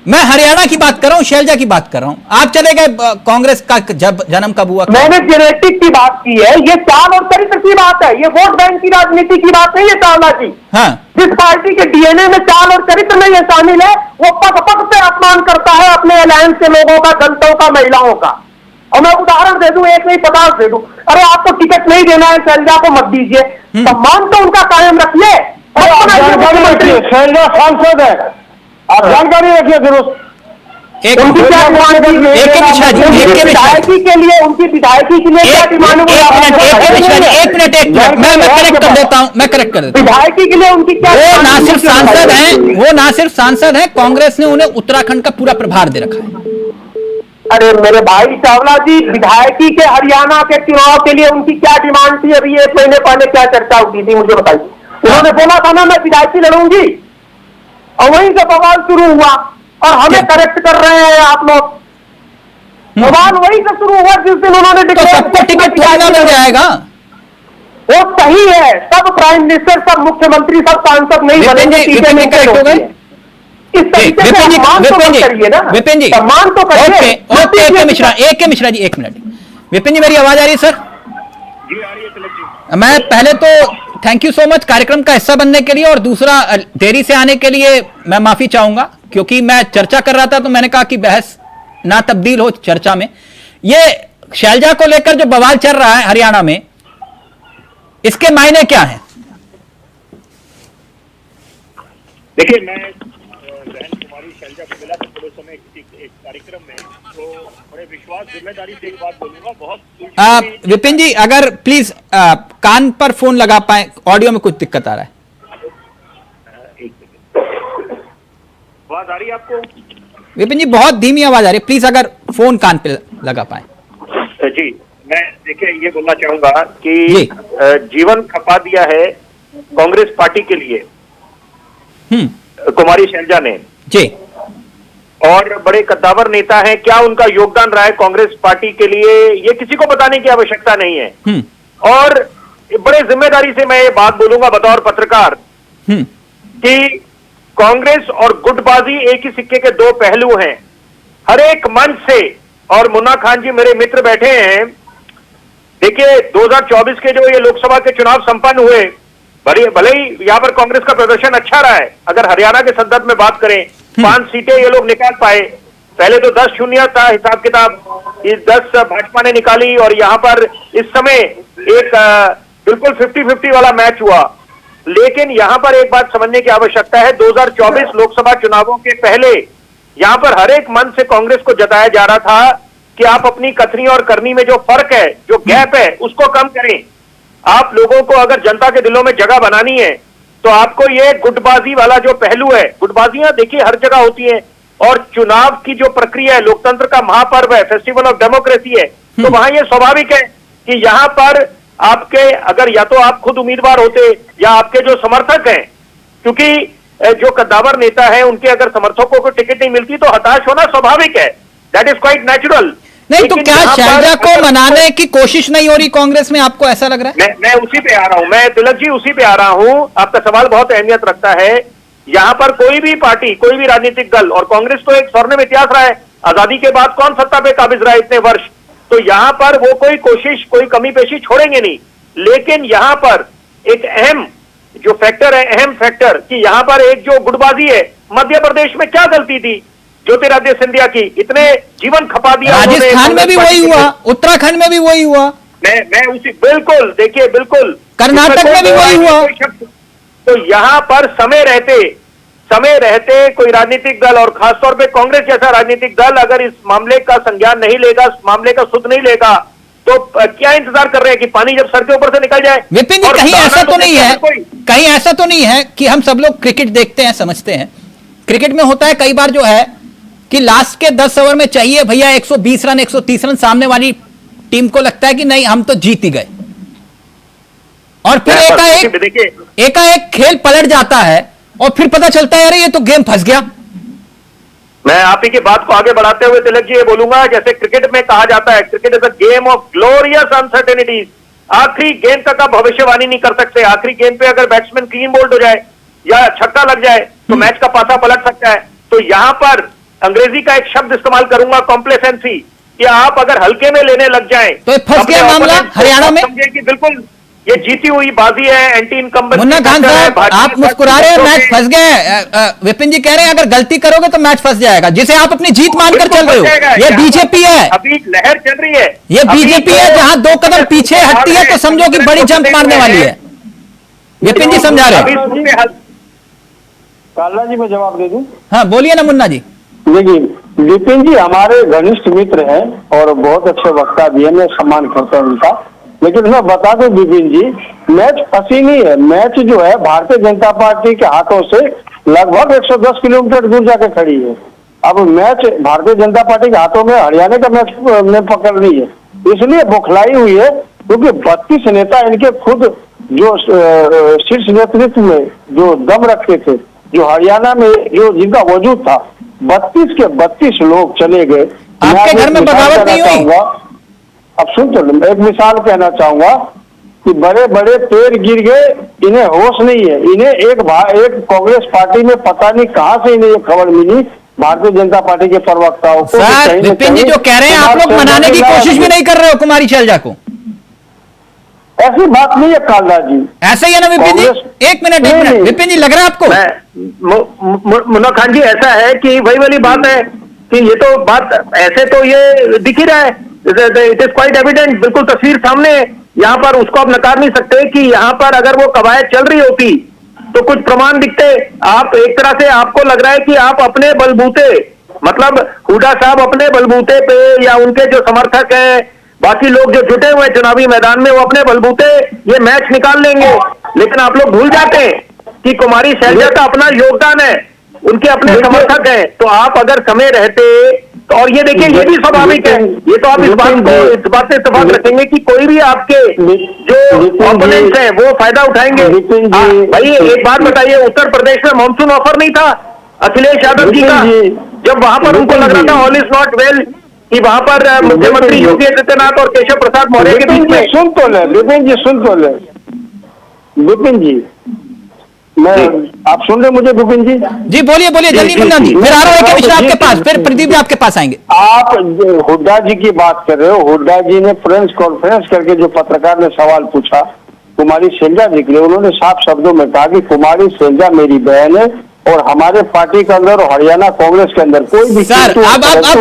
[SPEAKER 9] मैं हरियाणा की बात कर रहा हूं, शैलजा की बात कर रहा हूं। आप चले गए कांग्रेस का जब जन्म कब हुआ?
[SPEAKER 10] मैंने जेनेटिक की बात की है, ये चाल और चरित्र की बात है, ये वोट बैंक की राजनीति की बात नहीं है चावला जी।
[SPEAKER 9] हाँ,
[SPEAKER 10] जिस पार्टी के DNA में चाल और चरित्र में ये शामिल है, वो पग पग पे अपमान करता है अपने अलायंस के लोगों का, दलितों का, महिलाओं का। और मैं उदाहरण दे दूं, एक नहीं 50 दे दूं। अरे आपको टिकट नहीं देना है, शैलजा को मत दीजिए, सम्मान तो उनका कायम रखिए। जानकारी रखिए, शैलजा सांसद है, आप जानकारी रखिए दुरुस्त। उनकी क्या
[SPEAKER 9] विधायकी
[SPEAKER 10] के लिए, उनकी विधायकी के लिए क्या डिमांड?
[SPEAKER 9] एक मिनट मैं करेक्ट कर देता हूं, मैं करेक्ट कर देता हूं।
[SPEAKER 10] विधायकी के लिए उनकी क्या?
[SPEAKER 9] वो ना सिर्फ सांसद हैं, कांग्रेस ने उन्हें उत्तराखंड का पूरा प्रभार दे रखा है।
[SPEAKER 10] अरे मेरे भाई चावला जी, विधायकी के हरियाणा के चुनाव के लिए उनकी क्या डिमांड थी? अभी 1 महीने पहले क्या चर्चा उठी थी, मुझे बताइए। उन्होंने बोला था ना मैं विधायकी लड़ूंगी, और वहीं से बवाल शुरू हुआ, और हमें करेक्ट कर रहे हैं आप लोग। बवाल वहीं से शुरू हुआ जिस दिन उन्होंने
[SPEAKER 9] तो सबको टिकट फायदा मिल जाएगा।
[SPEAKER 10] वो सही है, सब प्राइम मिनिस्टर, सब मुख्यमंत्री, सब सांसद नहीं बनेंगे।
[SPEAKER 9] करेक्ट हो गए
[SPEAKER 10] इस तरीके से सम्मान तो करिए ना,
[SPEAKER 9] विपिन जी,
[SPEAKER 10] सम्मान तो करिए।
[SPEAKER 9] ओके ए के मिश्रा जी 1 मिनट। विपिन जी, मेरी आवाज आ रही है सर?
[SPEAKER 10] जी आ रही है तिलक जी।
[SPEAKER 9] मैं पहले तो थैंक यू सो मच कार्यक्रम का हिस्सा बनने के लिए, और दूसरा देरी से आने के लिए मैं माफी चाहूंगा, क्योंकि मैं चर्चा कर रहा था तो मैंने कहा कि बहस ना तब्दील हो चर्चा में। ये शैलजा को लेकर जो बवाल चल रहा है हरियाणा में, इसके मायने क्या हैं?
[SPEAKER 10] देखिए, मैं बहन कुमारी शैलजा को मिला था थोड़े समय एक कार्यक्रम में, तो बड़े विश्वास जिम्मेदारी से एक बात बोलूंगा। बहुत
[SPEAKER 9] विपिन जी, अगर प्लीज कान पर फोन लगा पाए, ऑडियो में कुछ दिक्कत आ रहा है।
[SPEAKER 10] आवाज आ रही है आपको?
[SPEAKER 9] विपिन जी, बहुत धीमी आवाज आ रही है, प्लीज अगर फोन कान पे लगा पाए।
[SPEAKER 10] जी, मैं देखिए ये बोलना चाहूंगा कि जीवन खपा दिया है कांग्रेस पार्टी के लिए कुमारी शैलजा ने
[SPEAKER 9] जी,
[SPEAKER 10] और बड़े कद्दावर नेता हैं। क्या उनका योगदान रहा है कांग्रेस पार्टी के लिए, ये किसी को बताने की आवश्यकता नहीं है। और बड़े जिम्मेदारी से मैं ये बात बोलूंगा बतौर पत्रकार कि कांग्रेस और गुटबाजी एक ही सिक्के के दो पहलू हैं। हर एक मंच से, और मुन्ना खान जी मेरे मित्र बैठे हैं, देखिए 2024 के जो ये लोकसभा के चुनाव संपन्न हुए, भले ही यहाँ पर कांग्रेस का प्रदर्शन अच्छा रहा है। अगर हरियाणा के संदर्भ में बात करें, 5 सीटें ये लोग निकाल पाए। पहले तो 10-0 था हिसाब किताब, इस 10 भाजपा ने निकाली, और यहाँ पर इस समय एक बिल्कुल 50-50 वाला मैच हुआ। लेकिन यहाँ पर एक बात समझने की आवश्यकता है, 2024 लोकसभा चुनावों के पहले यहाँ पर हर एक मन से कांग्रेस को जताया जा रहा था कि आप अपनी कथनी और करनी में जो फर्क है, जो गैप है, उसको कम करें। आप लोगों को अगर जनता के दिलों में जगह बनानी है तो आपको ये गुटबाजी वाला जो पहलू है, गुटबाजियां देखिए हर जगह होती हैं, और चुनाव की जो प्रक्रिया है, लोकतंत्र का महापर्व है, फेस्टिवल ऑफ डेमोक्रेसी है, तो वहां ये स्वाभाविक है कि यहाँ पर आपके, अगर या तो आप खुद उम्मीदवार होते या आपके जो समर्थक हैं, क्योंकि जो कद्दावर नेता है उनके अगर समर्थकों को टिकट नहीं मिलती तो हताश होना स्वाभाविक है, दैट इज क्वाइट नेचुरल।
[SPEAKER 9] नहीं तो क्या शैलजा को मनाने की कोशिश नहीं हो रही कांग्रेस में, आपको ऐसा लग रहा है?
[SPEAKER 10] मैं उसी पे आ रहा हूं, मैं तिलक जी उसी पे आ रहा हूं। आपका सवाल बहुत अहमियत रखता है। यहां पर कोई भी पार्टी, कोई भी राजनीतिक दल, और कांग्रेस तो एक स्वर्णिम इतिहास रहा है, आजादी के बाद कौन सत्ता पे काबिज रहा है इतने वर्ष, तो यहां पर वो कोई कोशिश, कोई कमी पेशी छोड़ेंगे नहीं। लेकिन यहां पर एक अहम जो फैक्टर है, अहम फैक्टर, कि यहां पर एक जो गुटबाजी है, मध्य प्रदेश में क्या गलती थी ज्योतिरादित्य सिंधिया की, इतने जीवन खपा दिया।
[SPEAKER 9] राजस्थान में भी वही हुआ, उत्तराखंड में भी वही हुआ,
[SPEAKER 10] मैं उसी, बिल्कुल, देखिए बिल्कुल,
[SPEAKER 9] कर्नाटक में भी वही हुआ।
[SPEAKER 10] तो यहां पर समय रहते कोई राजनीतिक दल, और खासतौर पे कांग्रेस जैसा राजनीतिक दल, अगर इस मामले का संज्ञान नहीं लेगा, इस मामले का सुध नहीं लेगा, तो क्या इंतजार कर रहे हैं कि पानी जब सर के ऊपर से निकल जाए?
[SPEAKER 9] विपिन जी, कहीं ऐसा तो नहीं है, कहीं ऐसा तो नहीं है कि हम सब लोग क्रिकेट देखते हैं, समझते हैं, क्रिकेट में होता है कई बार जो है कि लास्ट के 10 ओवर में चाहिए भैया 120 रन, 130 रन, सामने वाली टीम को लगता है कि नहीं हम तो जीत ही गए, और फिर एकाएक खेल पलट जाता है, और फिर पता चलता है अरे ये तो गेम फंस गया।
[SPEAKER 10] मैं आप ही की बात को आगे बढ़ाते हुए तिलक जी ये बोलूंगा, जैसे क्रिकेट में कहा जाता है, cricket is a game of glorious uncertainties. आखिरी गेंद तक आप भविष्यवाणी नहीं कर सकते। आखिरी गेंद पे अगर बैट्समैन क्लीन बोल्ड हो जाए या छक्का लग जाए तो मैच का पासा पलट सकता है। तो यहां पर अंग्रेजी का एक शब्द इस्तेमाल करूंगा, कॉम्प्लेसेंसी, कि आप अगर हल्के में लेने लग जाएं
[SPEAKER 9] तो फंस गया मामला हरियाणा में।
[SPEAKER 10] समझे कि बिल्कुल ये जीती हुई बाजी है, एंटी इनकम्बेंसी।
[SPEAKER 9] मुन्ना खान साहब, आप मुस्कुरा रहे हैं, मैच फंस गए। विपिन जी कह रहे हैं अगर गलती करोगे तो मैच फंस जाएगा, जिसे आप अपनी जीत मानकर चल रहे हो। ये बीजेपी है,
[SPEAKER 10] अभी लहर चल रही है,
[SPEAKER 9] ये बीजेपी है, जहां 2 कदम पीछे हटती है तो समझो कि बड़ी जंप मारने वाली है। विपिन जी समझा रहे हैं।
[SPEAKER 11] काला जी मैं जवाब दे दूं?
[SPEAKER 9] हाँ बोलिए ना मुन्ना जी।
[SPEAKER 11] देखिए विपिन जी हमारे घनिष्ठ मित्र हैं और बहुत अच्छे वक्ता भी है, मैं सम्मान करता हूँ उनका, लेकिन मैं बता दूं विपिन जी, मैच फंसी नहीं है। मैच जो है भारतीय जनता पार्टी के हाथों से लगभग 110 किलोमीटर दूर जाके खड़ी है। अब मैच भारतीय जनता पार्टी के हाथों में हरियाणा का मैच में पकड़ रही है, इसलिए बौखलाई हुई है क्योंकि 32 नेता इनके खुद जो शीर्ष नेतृत्व में जो दम रखते थे, जो हरियाणा में जो जिनका वजूद था, 32 के 32 लोग चले गए।
[SPEAKER 9] आपके घर में बगावत नहीं हुई?
[SPEAKER 11] अब सुन तो मैं एक मिसाल कहना चाहूंगा कि बड़े बड़े पेड़ गिर गए, इन्हें होश नहीं है। इन्हें एक कांग्रेस पार्टी में पता नहीं कहां से इन्हें ये खबर मिली, भारतीय जनता पार्टी के प्रवक्ताओं को।
[SPEAKER 9] सर विपिन जी जो कह रहे हैं, आप लोग मनाने की कोशिश भी नहीं कर रहे हो कुमारी शैलजा को?
[SPEAKER 11] ऐसी बात नहीं है कालदा जी,
[SPEAKER 9] ऐसा ही है ना विपिन जी? एक मिनट विपिन जी, लग रहा है आपको?
[SPEAKER 12] मुन्ना खान जी, ऐसा है कि वही वाली बात है कि ये तो बात ऐसे तो ये दिख ही रहा है, इट इज क्वाइट एविडेंट, बिल्कुल तस्वीर सामने है। यहाँ पर उसको आप नकार नहीं सकते कि यहाँ पर अगर वो कवायद चल रही होती तो कुछ प्रमाण दिखते। आप एक तरह से आपको लग रहा है कि आप अपने बलबूते, मतलब हुड्डा साहब अपने बलबूते पे या उनके जो समर्थक हैं, बाकी लोग जो जुटे हुए चुनावी मैदान में, वो अपने बलबूते ये मैच निकाल लेंगे। लेकिन आप लोग भूल जाते हैं कि कुमारी शैलजा का अपना योगदान है, उनके अपने समर्थक हैं। तो आप अगर समय रहते तो, और ये देखिए ये भी स्वाभाविक है, ये तो आप इस बात से इत्तेफाक रखेंगे कि कोई भी आपके जो ओपोनेंट्स हैं वो फायदा उठाएंगे। भाई एक बात बताइए, उत्तर प्रदेश में मानसून ऑफर नहीं था अखिलेश यादव जी का, जब वहां पर उनको लग रहा था ऑल इज नॉट वेल, कि वहां पर मुख्यमंत्री योगी आदित्यनाथ और केशव प्रसाद मौर्य के बीच में।
[SPEAKER 11] सुन तो ले विपिन जी, सुन तो ले विपिन जी, मैं आप सुन रहे मुझे विपिन जी?
[SPEAKER 9] जी बोलिए बोलिए जल्दी मुन्ना जी, फिर आ रहा है मिश्रा आपके पास, फिर प्रदीप जी आपके पास आएंगे।
[SPEAKER 11] आप हुड्डा जी की बात कर रहे हो, हुड्डा जी ने प्रेस कॉन्फ्रेंस करके जो पत्रकार ने सवाल पूछा कुमारी शैलजा जी के लिए, उन्होंने साफ शब्दों में कहा कि कुमारी शैलजा मेरी बहन है और हमारे पार्टी के अंदर और हरियाणा कांग्रेस के अंदर कोई भी
[SPEAKER 9] सर अब ना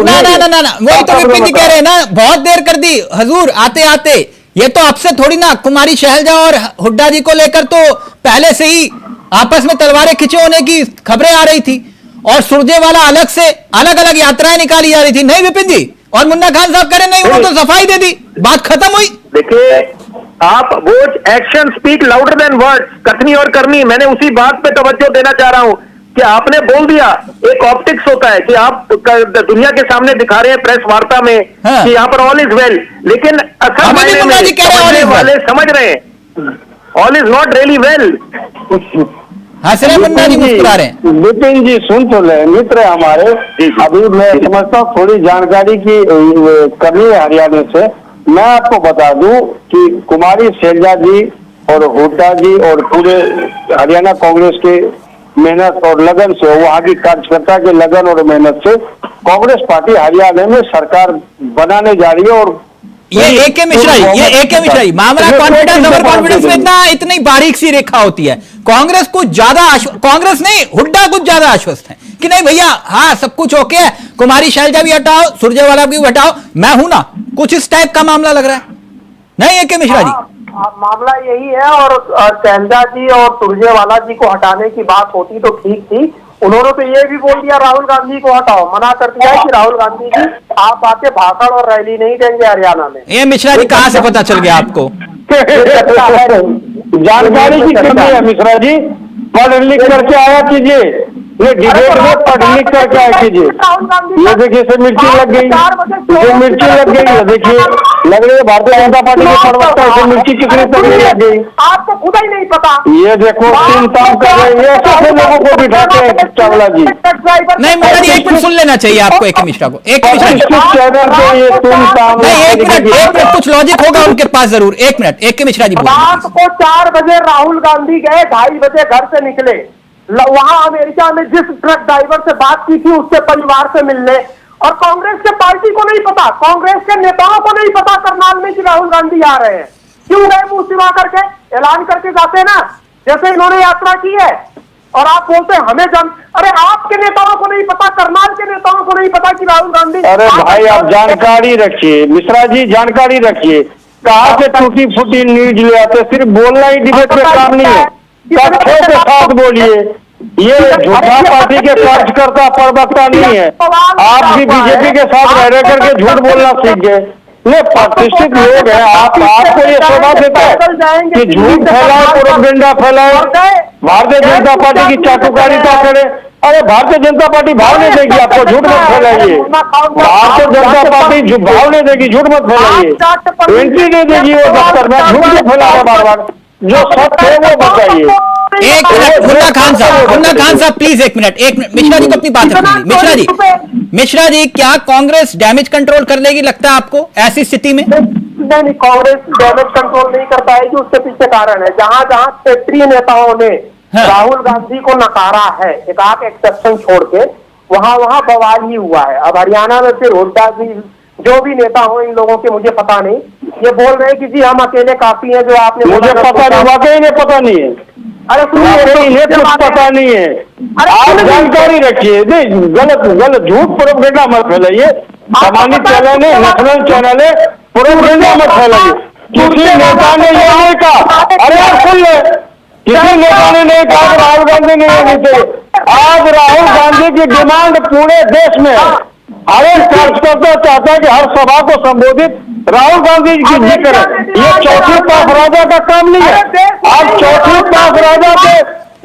[SPEAKER 9] वही तो विपिन जी कह रहे हैं ना, बहुत देर कर दी हजूर आते आते। ये तो आपसे थोड़ी ना, कुमारी शैलजा और हुड्डा जी को लेकर तो पहले से ही आपस में तलवारें खिंचे होने की खबरें आ रही थी और सुरजेवाला अलग से अलग अलग यात्राएं निकाली जा रही थी, नहीं विपिन जी? और मुन्ना खान साहब कह रहे नहीं, वो तो सफाई दे दी, बात खत्म हुई।
[SPEAKER 12] देखिए आप वो action speak louder than words, कथनी और करनी, मैंने उसी बात पे तवज्जो देना चाह रहा हूं कि आपने बोल दिया। एक ऑप्टिक्स होता है कि आप दुनिया के सामने दिखा रहे हैं प्रेस वार्ता में कि यहाँ पर ऑल इज वेल, लेकिन असल मायने में समझने वाले समझ रहे हैं all is not really well.
[SPEAKER 9] Munna ji मुस्कुरा रहे हैं।
[SPEAKER 11] विपिन जी सुन तो ले, मित्र हमारे, अभी मैं समझता हूँ थोड़ी जानकारी की करनी है हरियाणा से। मैं आपको बता दूं कि कुमारी शैलजा जी और हुड्डा जी और पूरे हरियाणा कांग्रेस के मेहनत और लगन से, वो आगे कार्यकर्ता के लगन और मेहनत से कांग्रेस पार्टी हरियाणा में सरकार बनाने जा रही है। और
[SPEAKER 9] ये एके मिश्रा जी मामला कॉन्फिडेंस ओवर कॉन्फिडेंस में इतनी बारीक सी रेखा होती है। कांग्रेस कुछ ज्यादा, कांग्रेस नहीं हुड्डा कुछ ज्यादा आश्वस्त है कि नहीं भैया हाँ सब कुछ ओके है, कुमारी शैलजा भी हटाओ, सुरजेवाला भी हटाओ, मैं हूं ना, कुछ इस टाइप का मामला लग रहा है, नहीं एके मिश्रा जी?
[SPEAKER 12] मामला यही है। और शैलजा जी और सुरजेवाला जी को हटाने की बात होती तो ठीक थी, उन्होंने तो ये भी बोल दिया राहुल गांधी को हटाओ, मना कर दिया कि राहुल गांधी जी आप आके भाषण और रैली नहीं देंगे हरियाणा में।
[SPEAKER 9] ये मिश्रा जी कहाँ से पता चल गया आपको?
[SPEAKER 11] जानकारी की कमी है मिश्रा जी, पढ़ लिख करके आया कीजिए, ये डिबेट में पढ़ लिख करके आया कीजिए। ये देखिए इसे मिर्ची लग गई, इसे मिर्ची लग गई, ये देखिए लग रही है भारतीय जनता पार्टी के प्रवक्ता, इसे मिर्ची कितनी तगड़ी लग गई,
[SPEAKER 12] आपको खुद ही नहीं पता।
[SPEAKER 11] ये देखो तुम काम कर रहे हैं, ऐसे लोगों को बिठाते हैं चावला जी।
[SPEAKER 9] नहीं मुन्ना जी एक मिनट सुन लेना चाहिए आपको, एक मिश्रा को, एक मिनट कुछ लॉजिक होगा उनके पास जरूर, एक मिनट एक मिश्रा जी।
[SPEAKER 12] रात को 4 बजे राहुल गांधी गए, 2:30 बजे घर से निकले, वहां अमेरिका में जिस ट्रक ड्राइवर से बात की थी उसके परिवार से मिलने, और कांग्रेस के पार्टी को नहीं पता, कांग्रेस के नेताओं को नहीं पता करनाल में कि राहुल गांधी आ रहे हैं। क्यों गए मुंह सिवा करके, ऐलान करके जाते ना, जैसे इन्होंने यात्रा की है, और आप बोलते हैं हमें अरे आपके नेताओं को नहीं पता, करनाल के नेताओं को नहीं पता कि राहुल गांधी।
[SPEAKER 11] अरे भाई आप जानकारी रखिए मिश्रा जी, जानकारी रखिए, कहाँ से टूटी फूटी न्यूज ले आते, सिर्फ बोलना ही डिबेट में काम नहीं है, तथ्यों के साथ बोलिए। ये झूठा पार्टी के कार्यकर्ता प्रवक्ता नहीं है, आप भी बीजेपी के साथ रह करके झूठ बोलना सीख गए। ये प्रतिष्ठित लोग हैं, आपको ये शोभा देता है कि झूठ फैलाए, प्रोपेगेंडा फैलाए, भारतीय जनता पार्टी की चाटुकारी तो करे। अरे भारतीय जनता पार्टी भाव नहीं देगी आपको, झूठ मत फैलाइए। भारतीय जनता पार्टी भाव नहीं देगी, झूठ मत फैलाइए। एंट्री नहीं देगी वो दफ्तर में, झूठ नहीं फैला रहे बार बार। जो सत्य है वो बताइए।
[SPEAKER 9] एक मिनट मुन्ना खान साहब प्लीज एक मिनट मिश्रा जी को अपनी बात रखनी है। मिश्रा जी क्या कांग्रेस डैमेज कंट्रोल कर लेगी लगता है आपको ऐसी स्थिति में?
[SPEAKER 12] नहीं, कांग्रेस डैमेज कंट्रोल नहीं कर पाएगी। उसके पीछे कारण है, जहां जहां क्षेत्रीय नेताओं ने राहुल गांधी को नकारा है, एक आध एक्सेप्शन छोड़ के, वहां वहां बवाल ही हुआ है। अब हरियाणा में फिर हुड्डा जी जो भी नेता हो, इन लोगों के मुझे पता नहीं, ये बोल रहे हैं कि जी हम अकेले काफी हैं। जो आपने
[SPEAKER 11] मुझे पता नहीं, वाकई इन्हें पता नहीं है।
[SPEAKER 12] अरे
[SPEAKER 11] इन्हें कुछ पता नहीं है। आप जानकारी रखिए, गलत झूठ प्रोपेगेंडा मत फैलाइए। सामान्य चैनल है, नेशनल चैनल है, प्रोपेगेंडा मत फैलाइए। किसी नेता ने ये नहीं कहा, अरे यार सुन ले, किसी नेता ने नहीं कहा राहुल गांधी नहीं जीते। आज राहुल गांधी की डिमांड पूरे देश में है। हर एक कार्यकर्ता चाहता है कि हर सभा को संबोधित राहुल गांधी जी जी करें। ये चौथी पास राजा का काम नहीं है। आज चौथी पास राजा के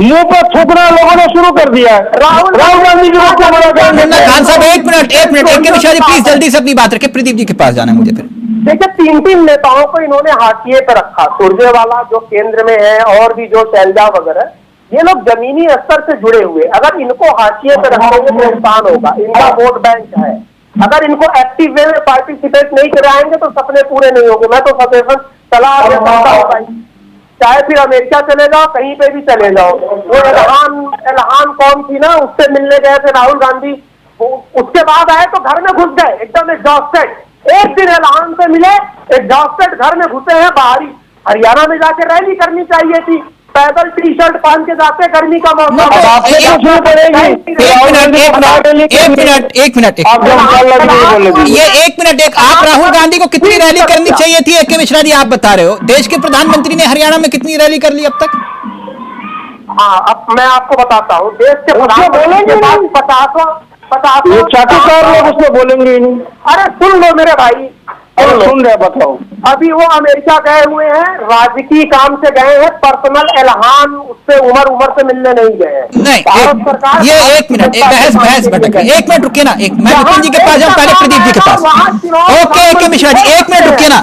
[SPEAKER 11] मुंह पर थूकना लोगों ने शुरू कर दिया है। राहुल गांधी जी को क्या बड़ा करेंगे?
[SPEAKER 9] खान साहब एक मिनट एक के मिश्रा जी प्लीज जल्दी से अपनी बात रखें, प्रदीप जी के पास जाना है मुझे। फिर
[SPEAKER 12] देखिए, तीन नेताओं को इन्होंने हाशिए पर रखा। सुरजेवाला जो केंद्र में है और भी जो शैलजा वगैरह, ये लोग जमीनी स्तर से जुड़े हुए। अगर इनको हाशिए पर रखेंगे तो नुकसान होगा। इनका वोट बैंक है। अगर इनको एक्टिव वे में पार्टिसिपेट नहीं कराएंगे तो सपने पूरे नहीं होंगे। मैं तो सजेशन सलाह देता हूं, चाहे फिर अमेरिका चले जाओ, कहीं पे भी चले जाओ। वो इल्हान कौन थी ना, उससे मिलने गए थे राहुल गांधी, उसके बाद आए तो घर में घुस गए एकदम एग्जॉस्टेड। एक दिन इल्हान से मिले, एग्जॉस्टेड घर में घुसे हैं बाहरी। हरियाणा में जाके रैली करनी चाहिए थी, पैदल टी शर्ट पहन के जाते, गर्मी का मौसम।
[SPEAKER 9] आप राहुल गांधी को कितनी रैली करनी चाहिए थी? ए.के. मिश्रा जी आप बता रहे हो, देश के प्रधानमंत्री ने हरियाणा में कितनी रैली कर ली अब तक?
[SPEAKER 12] हाँ, अब मैं आपको बताता हूँ। देश के प्रधानमंत्री के पास 50
[SPEAKER 11] चाटुकार लोग उसमें बोलेंगे ही नहीं।
[SPEAKER 12] अरे सुन लो मेरे भाई,
[SPEAKER 11] सुन रहे बताओ।
[SPEAKER 12] अभी वो अमेरिका गए हुए हैं, राजकीय काम से गए हैं, पर्सनल इल्हान उससे उमर से मिलने नहीं गए हैं।
[SPEAKER 9] नहीं, ये एक मिनट बहस भटक रही है। एक मिनट रुकिए ना, मैं विपिन जी के पास जाऊं, पहले प्रदीप जी के पास। ओके मिश्रा जी एक मिनट रुकिए ना,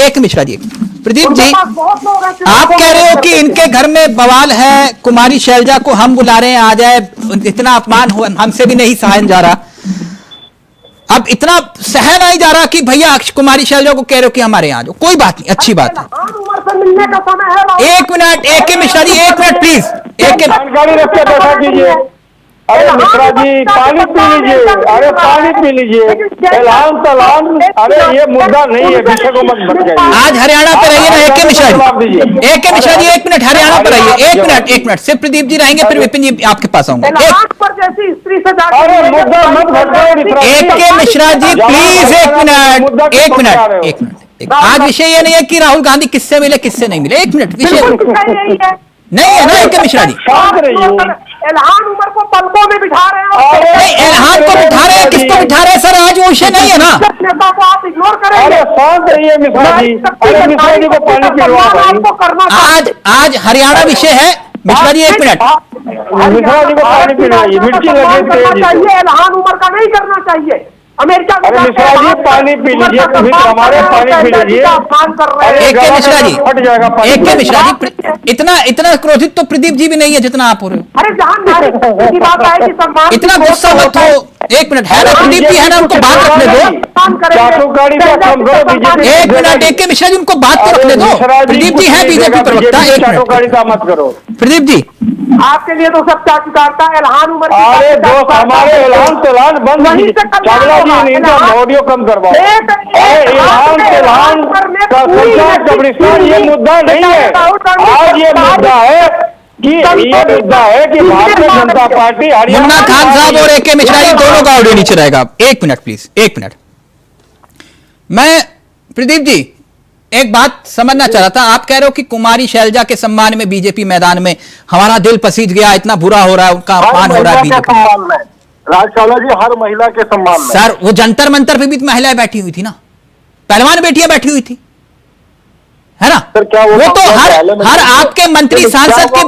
[SPEAKER 9] एक मिश्रा जी। प्रदीप जी आप कह रहे हो कि इनके घर में बवाल है, कुमारी शैलजा को हम बुला रहे हैं, आ जाए, इतना अपमान हो हमसे भी नहीं सहन जा रहा। अब इतना सहन नहीं जा रहा कि भैया कुमारी शैलजा को कह रहे हो कि हमारे यहाँ जो, कोई बात नहीं, अच्छी बात है। एक मिनट ए.के. मिश्रा जी, एक मिनट प्लीज।
[SPEAKER 11] जानकारी रख के बैठा कीजिए। अरे मिश्रा जी पानी पी लीजिए, अरे पानी पी लीजिए। ऐलान तलान, अरे ये मुद्दा नहीं है, विषय को मत भटकाइए।
[SPEAKER 9] आज हरियाणा पे रहिए ना ए.के. मिश्रा जी, ए.के. मिश्रा जी एक मिनट हरियाणा पे रहिए। एक मिनट सिर्फ प्रदीप जी रहेंगे, फिर विपिन जी आपके पास आऊंगा।
[SPEAKER 11] अरे मुद्दा मत भटकाइए।
[SPEAKER 9] ए.के. मिश्रा जी प्लीज एक मिनट। आज विषय ये नहीं है कि राहुल गांधी किससे मिले किससे नहीं मिले। एक मिनट, विषय नहीं है ना ए.के. मिश्रा जी।
[SPEAKER 12] इल्हान उमर को पलकों में बिठा रहे हैं।
[SPEAKER 9] इल्हान को बिठा रहे हैं, किसको बिठा रहे हैं सर? आज वो विषय नहीं है ना।
[SPEAKER 12] नेता को आप इग्नोर करेंगे।
[SPEAKER 11] अरे शांत रहिए मिश्रा जी। अरे मिश्रा जी को पानी पिलवाइए।
[SPEAKER 9] आज हरियाणा विषय है मिश्रा जी। एक मिनट,
[SPEAKER 11] मिश्रा जी को पानी पिलवाइए, मिर्ची लगी
[SPEAKER 12] चाहिए। इल्हान उमर का नहीं करना चाहिए। अमेरिका में
[SPEAKER 11] मिश्रा जी पानी पी लीजिए, हमारे पानी पी लीजिए।
[SPEAKER 9] ए.के. मिश्रा जी, ए.के. मिश्रा जी इतना क्रोधित तो प्रदीप जी भी नहीं है जितना आप हो रहे हो।
[SPEAKER 12] अरे जहां की बात आएगी सम्मान,
[SPEAKER 9] इतना गुस्सा मत हो। एक मिनट है ना, प्रदीप जी है ना, उनको बात रखने दो। एक मिनट ए.के. मिश्रा जी, उनको बात तो रखने दो। प्रदीप जी है बीजेपी प्रवक्ता। एक मिनट
[SPEAKER 11] मत करो
[SPEAKER 9] प्रदीप जी,
[SPEAKER 12] आपके लिए तो सब चाटुकारता है। इल्हान उमर,
[SPEAKER 11] अरे दोस्त हमारे ऐलान तलान बंद चावला जी नहीं तो ऑडियो कम करवाओ। ऐलान कब्रिस्तान ये मुद्दा नहीं है। आज ये मुद्दा है कि भारतीय जनता पार्टी
[SPEAKER 9] मुन्ना खान साहब और ए.के. मिश्रा जी दोनों का ऑडियो नीचे रहेगा। एक मिनट प्लीज, एक मिनट। मैं प्रदीप जी एक बात समझना चाह रहा था। आप कह रहे हो कि कुमारी शैलजा के सम्मान में बीजेपी मैदान में हमारा दिल पसीज गया, इतना बुरा हो रहा है, उनका अपमान हो रहा है बीजेपी।
[SPEAKER 10] राजशाला जी हर महिला के सम्मान में।
[SPEAKER 9] सर वो जंतर मंतर पे भी महिलाएं बैठी हुई थी ना, पहलवान बेटियां बैठी हुई थी, है ना?
[SPEAKER 10] सर, क्या वो
[SPEAKER 9] तो हर आपके मंत्री सांसद की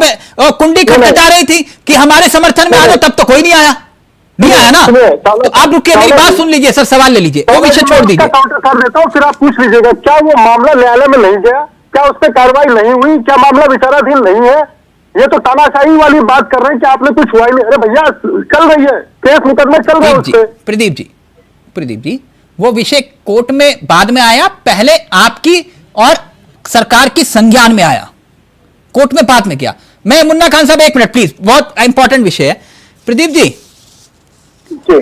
[SPEAKER 9] कुंडी खटखटा रही थी कि हमारे समर्थन में आ जाओ, तब तो कोई नहीं आया ना। तो आप रुकिए, मेरी बात सुन लीजिए सर, सवाल ले लीजिए, वो विषय छोड़ दीजिए।
[SPEAKER 10] काउंटर कर देता हूँ, फिर आप पूछ लीजिएगा क्या वो मामला न्यायालय में नहीं गया, क्या उस पर कार्रवाई नहीं हुई, क्या मामला विचाराधीन नहीं है? ये तो तानाशाही वाली बात कर रहे हैं कि आपने कुछ हुआ ही नहीं। अरे भैया, चल रही है केस, मुकदमे चल रहे हैं उस पे।
[SPEAKER 9] प्रदीप जी, वो विषय कोर्ट में बाद में आया, पहले आपकी और सरकार की संज्ञान में आया, कोर्ट में बाद में किया। मैं मुन्ना खान साहब, एक मिनट प्लीज, बहुत इंपॉर्टेंट विषय है। प्रदीप जी,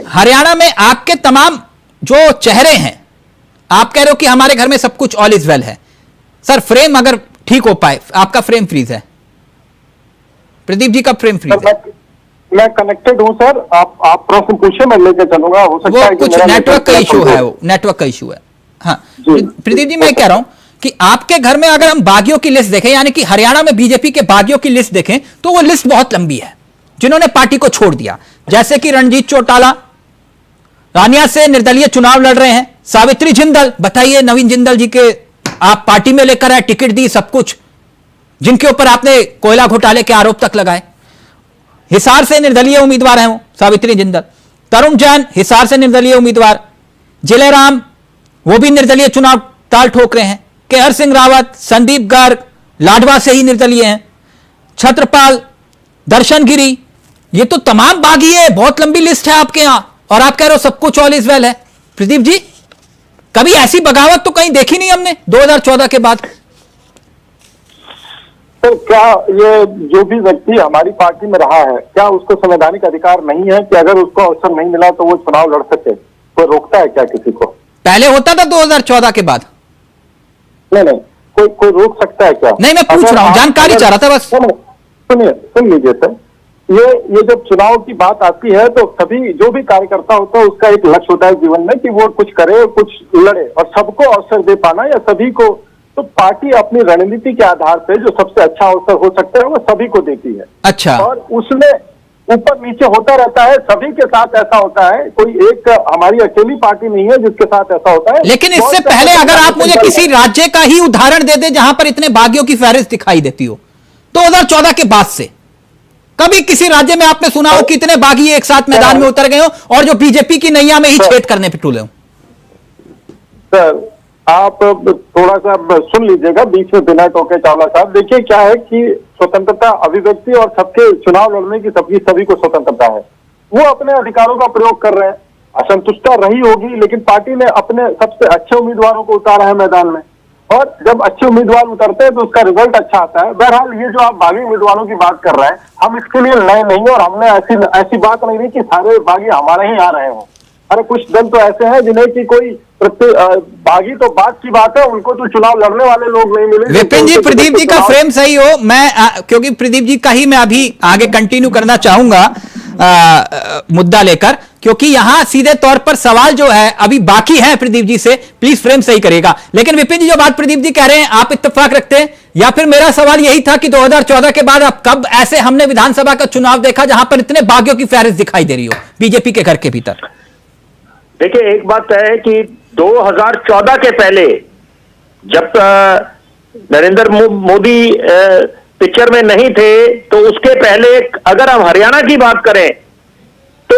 [SPEAKER 9] हरियाणा में आपके तमाम जो चेहरे हैं, आप कह रहे हो कि हमारे घर में सब कुछ ऑल इज वेल है। सर, फ्रेम अगर ठीक हो पाए, आपका फ्रेम फ्रीज है। प्रदीप जी का फ्रेम फ्रीज है।
[SPEAKER 10] मैं कनेक्टेड हूं सर, आप प्रश्न पूछे, मैं लेकर चलूंगा। हो सकता है
[SPEAKER 9] कुछ नेटवर्क का इशू है, वो नेटवर्क का इशू है। हाँ प्रदीप जी, मैं कह रहा हूं कि आपके घर में अगर हम बागियों की लिस्ट देखें, यानी कि हरियाणा में बीजेपी के बागियों की लिस्ट देखें, तो वो लिस्ट बहुत लंबी है जिन्होंने पार्टी को छोड़ दिया। जैसे कि रणजीत चौटाला रानिया से निर्दलीय चुनाव लड़ रहे हैं, सावित्री जिंदल, बताइए नवीन जिंदल जी के आप पार्टी में लेकर आए, टिकट दी, सब कुछ, जिनके ऊपर आपने कोयला घोटाले के आरोप तक लगाए। हिसार से निर्दलीय उम्मीदवार हैं वो सावित्री जिंदल। तरुण जैन हिसार से निर्दलीय उम्मीदवार। जिलेराम, वो भी निर्दलीय चुनाव ताल ठोक रहे हैं। केहर सिंह रावत, संदीप गर्ग लाडवा से ही निर्दलीय हैं। छत्रपाल, दर्शन गिरी, ये तो तमाम बागी है, बहुत लंबी लिस्ट है आपके यहां, और आप कह रहे हो सब कुछ ऑल इज वेल है। प्रदीप जी, कभी ऐसी बगावत तो कहीं देखी नहीं हमने 2014 के बाद।
[SPEAKER 10] सर, क्या ये जो भी व्यक्ति हमारी पार्टी में रहा है, क्या उसको संवैधानिक अधिकार नहीं है कि अगर उसको अवसर नहीं मिला तो वो चुनाव लड़ सके? कोई रोकता है क्या किसी को?
[SPEAKER 9] पहले होता था 2014 के बाद?
[SPEAKER 10] नहीं, कोई रोक सकता है क्या?
[SPEAKER 9] नहीं, मैं पूछ रहा हूं, जानकारी चाह रहा था बस।
[SPEAKER 10] सुनिए, सुन लीजिए सर, ये जब चुनाव की बात आती है तो सभी जो भी कार्यकर्ता होता है उसका एक लक्ष्य होता है जीवन में कि वो कुछ करे, कुछ लड़े, और सबको अवसर दे पाना या सभी को। तो पार्टी अपनी रणनीति के आधार पे जो सबसे अच्छा अवसर हो सकता है वो सभी को देती है।
[SPEAKER 9] अच्छा।
[SPEAKER 10] और उसमें ऊपर नीचे होता रहता है, सभी के साथ ऐसा होता है, कोई एक हमारी अकेली पार्टी नहीं है जिसके साथ ऐसा होता है।
[SPEAKER 9] लेकिन इससे पहले अगर आप मुझे किसी राज्य का ही उदाहरण दे दे जहां पर इतने बागियों की फहरिस्त दिखाई देती हो, 2014 के बाद से कभी किसी राज्य में आपने सुना हो कि इतने बागी एक साथ मैदान में उतर गए हो और जो बीजेपी की नैया में ही छेद करने पे टूले हो?
[SPEAKER 10] सर, आप थोड़ा सा सुन लीजिएगा बीच में बिना टोके चावला साहब। देखिए क्या है कि स्वतंत्रता, अभिव्यक्ति और सबके चुनाव लड़ने की सभी को स्वतंत्रता है। वो अपने अधिकारों का प्रयोग कर रहे हैं, असंतुष्टता रही होगी, लेकिन पार्टी ने अपने सबसे अच्छे उम्मीदवारों को उतारा है मैदान में, और जब अच्छे उम्मीदवार उतरते हैं तो उसका रिजल्ट अच्छा आता है। बहरहाल ये जो आप बागी उम्मीदवारों की बात कर रहे हैं, हम इसके लिए नए नहीं है, और हमने ऐसी बात नहीं की कि सारे बागी हमारे ही आ रहे हो। अरे कुछ दल तो ऐसे हैं जिन्हें कि कोई बागी तो बात की बात है, उनको तो चुनाव लड़ने वाले लोग नहीं मिले।
[SPEAKER 9] विपिन जी, प्रदीप जी का फ्रेम सही हो, मैं क्योंकि प्रदीप जी का ही मैं अभी आगे कंटिन्यू करना चाहूंगा मुद्दा लेकर, क्योंकि यहां सीधे तौर पर सवाल जो है अभी बाकी है प्रदीप जी से, प्लीज फ्रेम सही करेगा। लेकिन विपिन जी, जो बात प्रदीप जी कह रहे हैं, आप इत्तेफाक रखते हैं, या फिर मेरा सवाल यही था कि 2014 के बाद अब कब ऐसे हमने विधानसभा का चुनाव देखा जहां पर इतने बागियों की फहरिस्त दिखाई दे रही हो बीजेपी के घर के भीतर?
[SPEAKER 12] देखिए, एक बात है कि 2014 के पहले जब नरेंद्र मोदी पिक्चर में नहीं थे, तो उसके पहले अगर हम हरियाणा की बात करें तो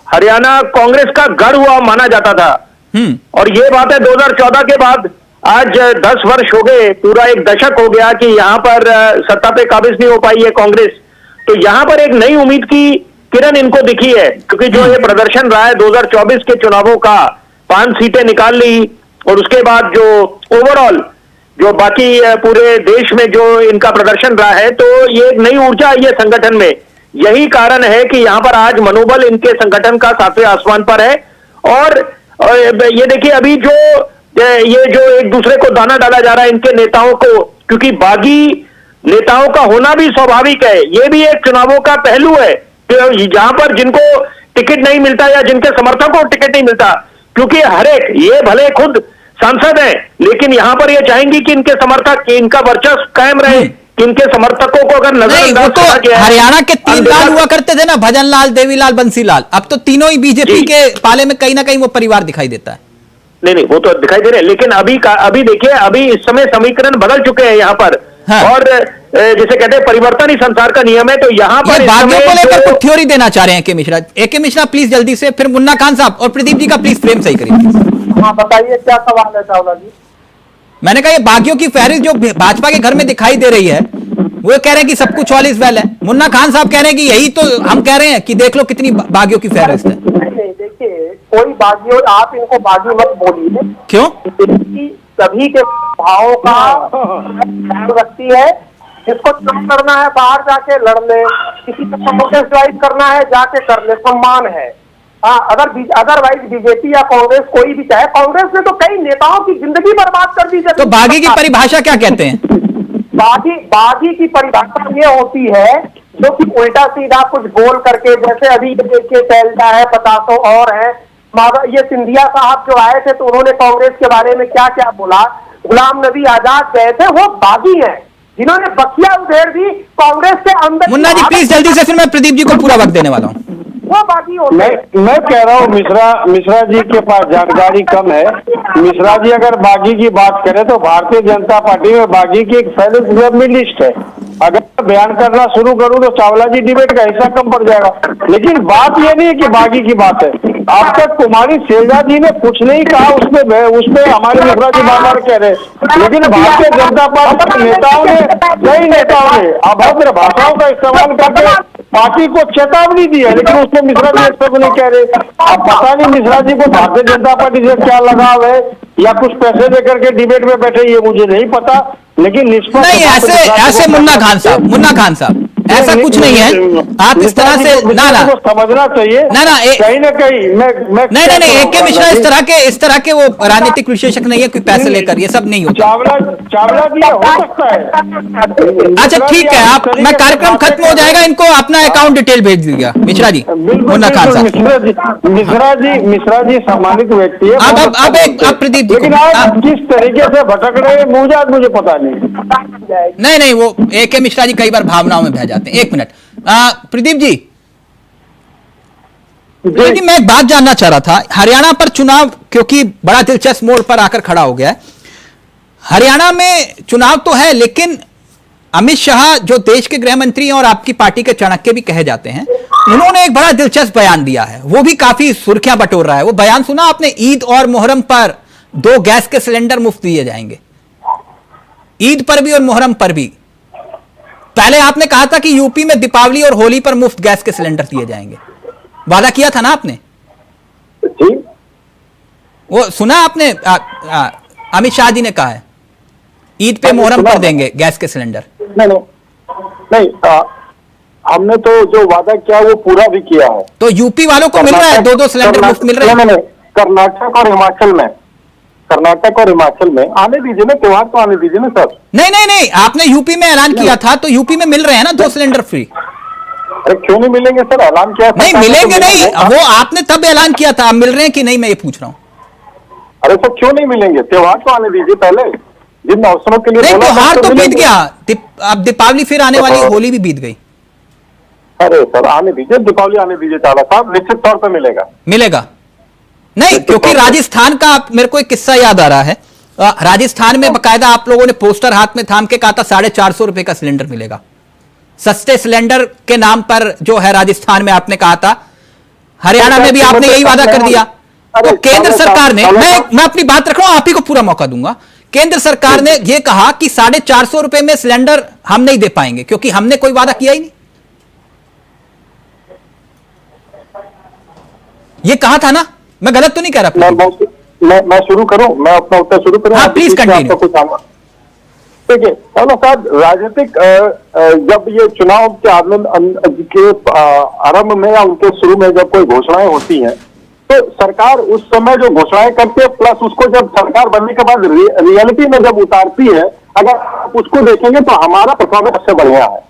[SPEAKER 12] हरियाणा कांग्रेस का गढ़ हुआ माना जाता था। और ये बात है 2014 के बाद आज 10 वर्ष हो गए, पूरा एक दशक हो गया कि यहां पर सत्ता पे काबिज नहीं हो पाई है कांग्रेस। तो यहां पर एक नई उम्मीद की किरण इनको दिखी है, क्योंकि जो ये प्रदर्शन रहा है 2024 के चुनावों का, 5 सीटें निकाल ली, और उसके बाद जो ओवरऑल जो बाकी पूरे देश में जो इनका प्रदर्शन रहा है, तो ये एक नई ऊर्जा आई है संगठन में। यही कारण है कि यहां पर आज मनोबल इनके संगठन का 7वें आसमान पर है। और ये देखिए, अभी ये जो एक दूसरे को दाना डाला जा रहा है इनके नेताओं को, क्योंकि बागी नेताओं का होना भी स्वाभाविक है, ये भी एक चुनावों का पहलू है जहां पर जिनको टिकट नहीं मिलता या जिनके समर्थकों को टिकट नहीं मिलता, क्योंकि हर एक, ये भले खुद सांसद है, लेकिन यहां पर ये चाहेंगी कि इनके समर्थक, इनका वर्चस्व कायम रहे, कि इनके समर्थकों को अगर नजरअंदाज किया गया है।
[SPEAKER 9] हरियाणा के 3 लाल हुआ करते थे ना, भजन लाल, देवी लाल, बंसी लाल, अब तो तीनों ही बीजेपी के पाले में कहीं ना कहीं वो परिवार दिखाई देता है।
[SPEAKER 12] नहीं वो तो दिखाई दे रहे हैं, लेकिन अभी देखिए, अभी इस समय समीकरण बदल चुके हैं यहाँ पर।
[SPEAKER 9] हाँ।
[SPEAKER 12] और जिसे कहते हैं परिवर्तन ही संसार का नियम है, तो यहाँ पर
[SPEAKER 9] बागियों को लेकर कुछ थ्योरी देना चाह रहे हैं ए के मिश्रा प्लीज जल्दी से, फिर मुन्ना खान साहब और प्रदीप जी का प्लीज फ्रेम सही करिए।
[SPEAKER 11] हाँ बताइए क्या सवाल है चावला जी।
[SPEAKER 9] मैंने कहा ये बागियों की फहरिस्त जो भाजपा के घर में दिखाई दे रही है, वो कह रहे हैं कि सब कुछ ऑल इज वेल है। मुन्ना खान साहब कह रहे हैं कि यही तो हम कह रहे हैं कि देख लो कितनी बागियों की फहरिस्त है।
[SPEAKER 11] नहीं देखिए, कोई बागी, आप इनको बागी मत बोलिए।
[SPEAKER 9] क्यों?
[SPEAKER 11] सभी के भावों का ध्यान रखती है। जिसको चुनाव लड़ना है बाहर जाके लड़ ले, किसी को प्रमोशन ज्वाइन करना है जाके कर ले, सम्मान है। हाँ, अदरवाइज बीजेपी या कांग्रेस कोई भी चाहे, कांग्रेस ने तो कई नेताओं की जिंदगी बर्बाद कर दी।
[SPEAKER 9] तो बागी की परिभाषा क्या कहते हैं?
[SPEAKER 11] बागी की परिभाषा ये होती है जो कि उल्टा सीधा कुछ बोल करके, जैसे अभी देखिए शैलजा है, 50 और है, ये सिंधिया साहब जो आए थे तो उन्होंने कांग्रेस के बारे में क्या क्या बोला। गुलाम नबी आजाद गए थे, वो बागी हैं जिन्होंने बखिया उधेड़ दी कांग्रेस के अंदर।
[SPEAKER 9] मुन्ना जी प्लीज जल्दी से, फिर मैं प्रदीप जी को पूरा वक्त देने वाला हूँ।
[SPEAKER 11] वो बागी होते हैं। मैं कह रहा हूँ मिश्रा जी के पास जानकारी कम है। मिश्रा जी अगर बागी की बात करें तो भारतीय जनता पार्टी में बागी की एक फैले लिस्ट है। अगर बयान करना शुरू करूं तो चावला जी डिबेट का हिस्सा कम पड़ जाएगा। लेकिन बात यह नहीं है कि बागी की बात है। अब तक कुमारी शैलजा जी ने कुछ नहीं कहा, उसमें हमारे मिश्रा जी बार कह रहे, लेकिन भारतीय जनता पार्टी के नेताओं ने, कई नेताओं ने अभद्र भाषाओं का इस्तेमाल करके पार्टी को चेतावनी दी है, लेकिन उसमें मिश्रा जी एक नहीं कह रहे। अब पता नहीं मिश्रा जी को भारतीय जनता पार्टी से क्या लगाव है, या कुछ पैसे देकर के डिबेट में बैठे, ये मुझे नहीं पता। लेकिन निष्पक्ष
[SPEAKER 9] नहीं, ऐसे मुन्ना खान साहब ऐसा कुछ नहीं है। आप इस तरह से ना
[SPEAKER 11] समझना चाहिए
[SPEAKER 9] ना
[SPEAKER 11] कहीं ना कहीं।
[SPEAKER 9] नहीं ए के मिश्रा इस तरह के वो राजनीतिक विश्लेषक नहीं है कोई पैसे लेकर, ये सब नहीं होता।
[SPEAKER 11] चावला जी हो सकता है।
[SPEAKER 9] अच्छा ठीक है, आप मैं कार्यक्रम खत्म हो जाएगा, इनको अपना अकाउंट डिटेल भेज दीजिएगा मिश्रा जी। मुन्ना खान साहब,
[SPEAKER 11] मिश्रा जी सम्मानित व्यक्ति है।
[SPEAKER 9] अब प्रदीप जी,
[SPEAKER 11] लेकिन आप किस तरीके से भटक रहे हैं मुझे पता
[SPEAKER 9] नहीं वो ए के मिश्रा जी कई बार भावनाओं में बह जाते हैं। एक मिनट प्रदीप जी, मैं एक बात जानना चाह रहा था। हरियाणा पर चुनाव क्योंकि बड़ा दिलचस्प मोड़ पर आकर खड़ा हो गया है। हरियाणा में चुनाव तो है, लेकिन अमित शाह जो देश के गृह मंत्री हैं और आपकी पार्टी के चाणक्य भी कहे जाते हैं, उन्होंने एक बड़ा दिलचस्प बयान दिया है, वो भी काफी सुर्खियां बटोर रहा है। वो बयान सुना आपने? ईद और मुहर्रम पर 2 गैस के सिलेंडर मुफ्त दिए जाएंगे, ईद पर भी और मुहर्रम पर भी। पहले आपने कहा था कि यूपी में दीपावली और होली पर मुफ्त गैस के सिलेंडर दिए जाएंगे, वादा किया था ना आपने? वो सुना आपने? अमित शाह जी ने कहा है ईद पे मुहर्रम पर देंगे गैस के सिलेंडर।
[SPEAKER 11] नहीं, हमने तो जो वादा किया वो पूरा भी किया है।
[SPEAKER 9] तो यूपी वालों को मिल रहा है 2-2 सिलेंडर मुफ्त मिल रहे हैं?
[SPEAKER 11] कर्नाटक और हिमाचल में आने दीजिए ना, त्योहार तो आने दीजिए ना सर।
[SPEAKER 9] नहीं, आपने यूपी में ऐलान किया था, तो यूपी में मिल रहे हैं ना 2 सिलेंडर फ्री।
[SPEAKER 11] अरे क्यों नहीं मिलेंगे सर? ऐलान किया
[SPEAKER 9] नहीं मिलेंगे, नहीं वो आपने तब ऐलान किया था, मिल रहे हैं कि नहीं मैं ये पूछ रहा हूँ।
[SPEAKER 11] अरे सर क्यों नहीं मिलेंगे? त्योहार तो आने दीजिए पहले, जिन अवसरों के लिए।
[SPEAKER 9] त्योहार तो बीत गया, अब दीपावली फिर आने वाली, होली भी बीत गई।
[SPEAKER 11] अरे सर आने दीजिए, दीपावली आने दीजिए, चावला साहब निश्चित तौर पर मिलेगा। नहीं, क्योंकि राजस्थान का मेरे को एक किस्सा याद आ रहा है। राजस्थान में बकायदा आप लोगों ने पोस्टर हाथ में थाम के कहा था 450 रुपए का सिलेंडर मिलेगा। सस्ते सिलेंडर के नाम पर जो है राजस्थान में आपने कहा था, हरियाणा में भी आपने यही वादा कर दिया। तो केंद्र सरकार ने, मैं अपनी बात रख रहा हूं, आप ही को पूरा मौका दूंगा। केंद्र सरकार ने यह कहा कि 450 रुपए में सिलेंडर हम नहीं दे पाएंगे, क्योंकि हमने कोई वादा किया ही नहीं। ये कहा था ना, मैं गलत तो नहीं कह रहा? मैं शुरू करूं, मैं अपना उत्तर शुरू करूं?
[SPEAKER 9] हाँ प्लीज कंटिन्यू।
[SPEAKER 11] देखिए साहब, राजनीतिक जब ये चुनाव के आरंभ में या उनके शुरू में जब कोई घोषणाएं होती हैं, तो सरकार उस समय जो घोषणाएं करती है, प्लस उसको जब सरकार बनने के बाद रियलिटी में जब उतारती है, अगर आप उसको देखेंगे तो हमारा परफॉर्मेंस सबसे बढ़िया है।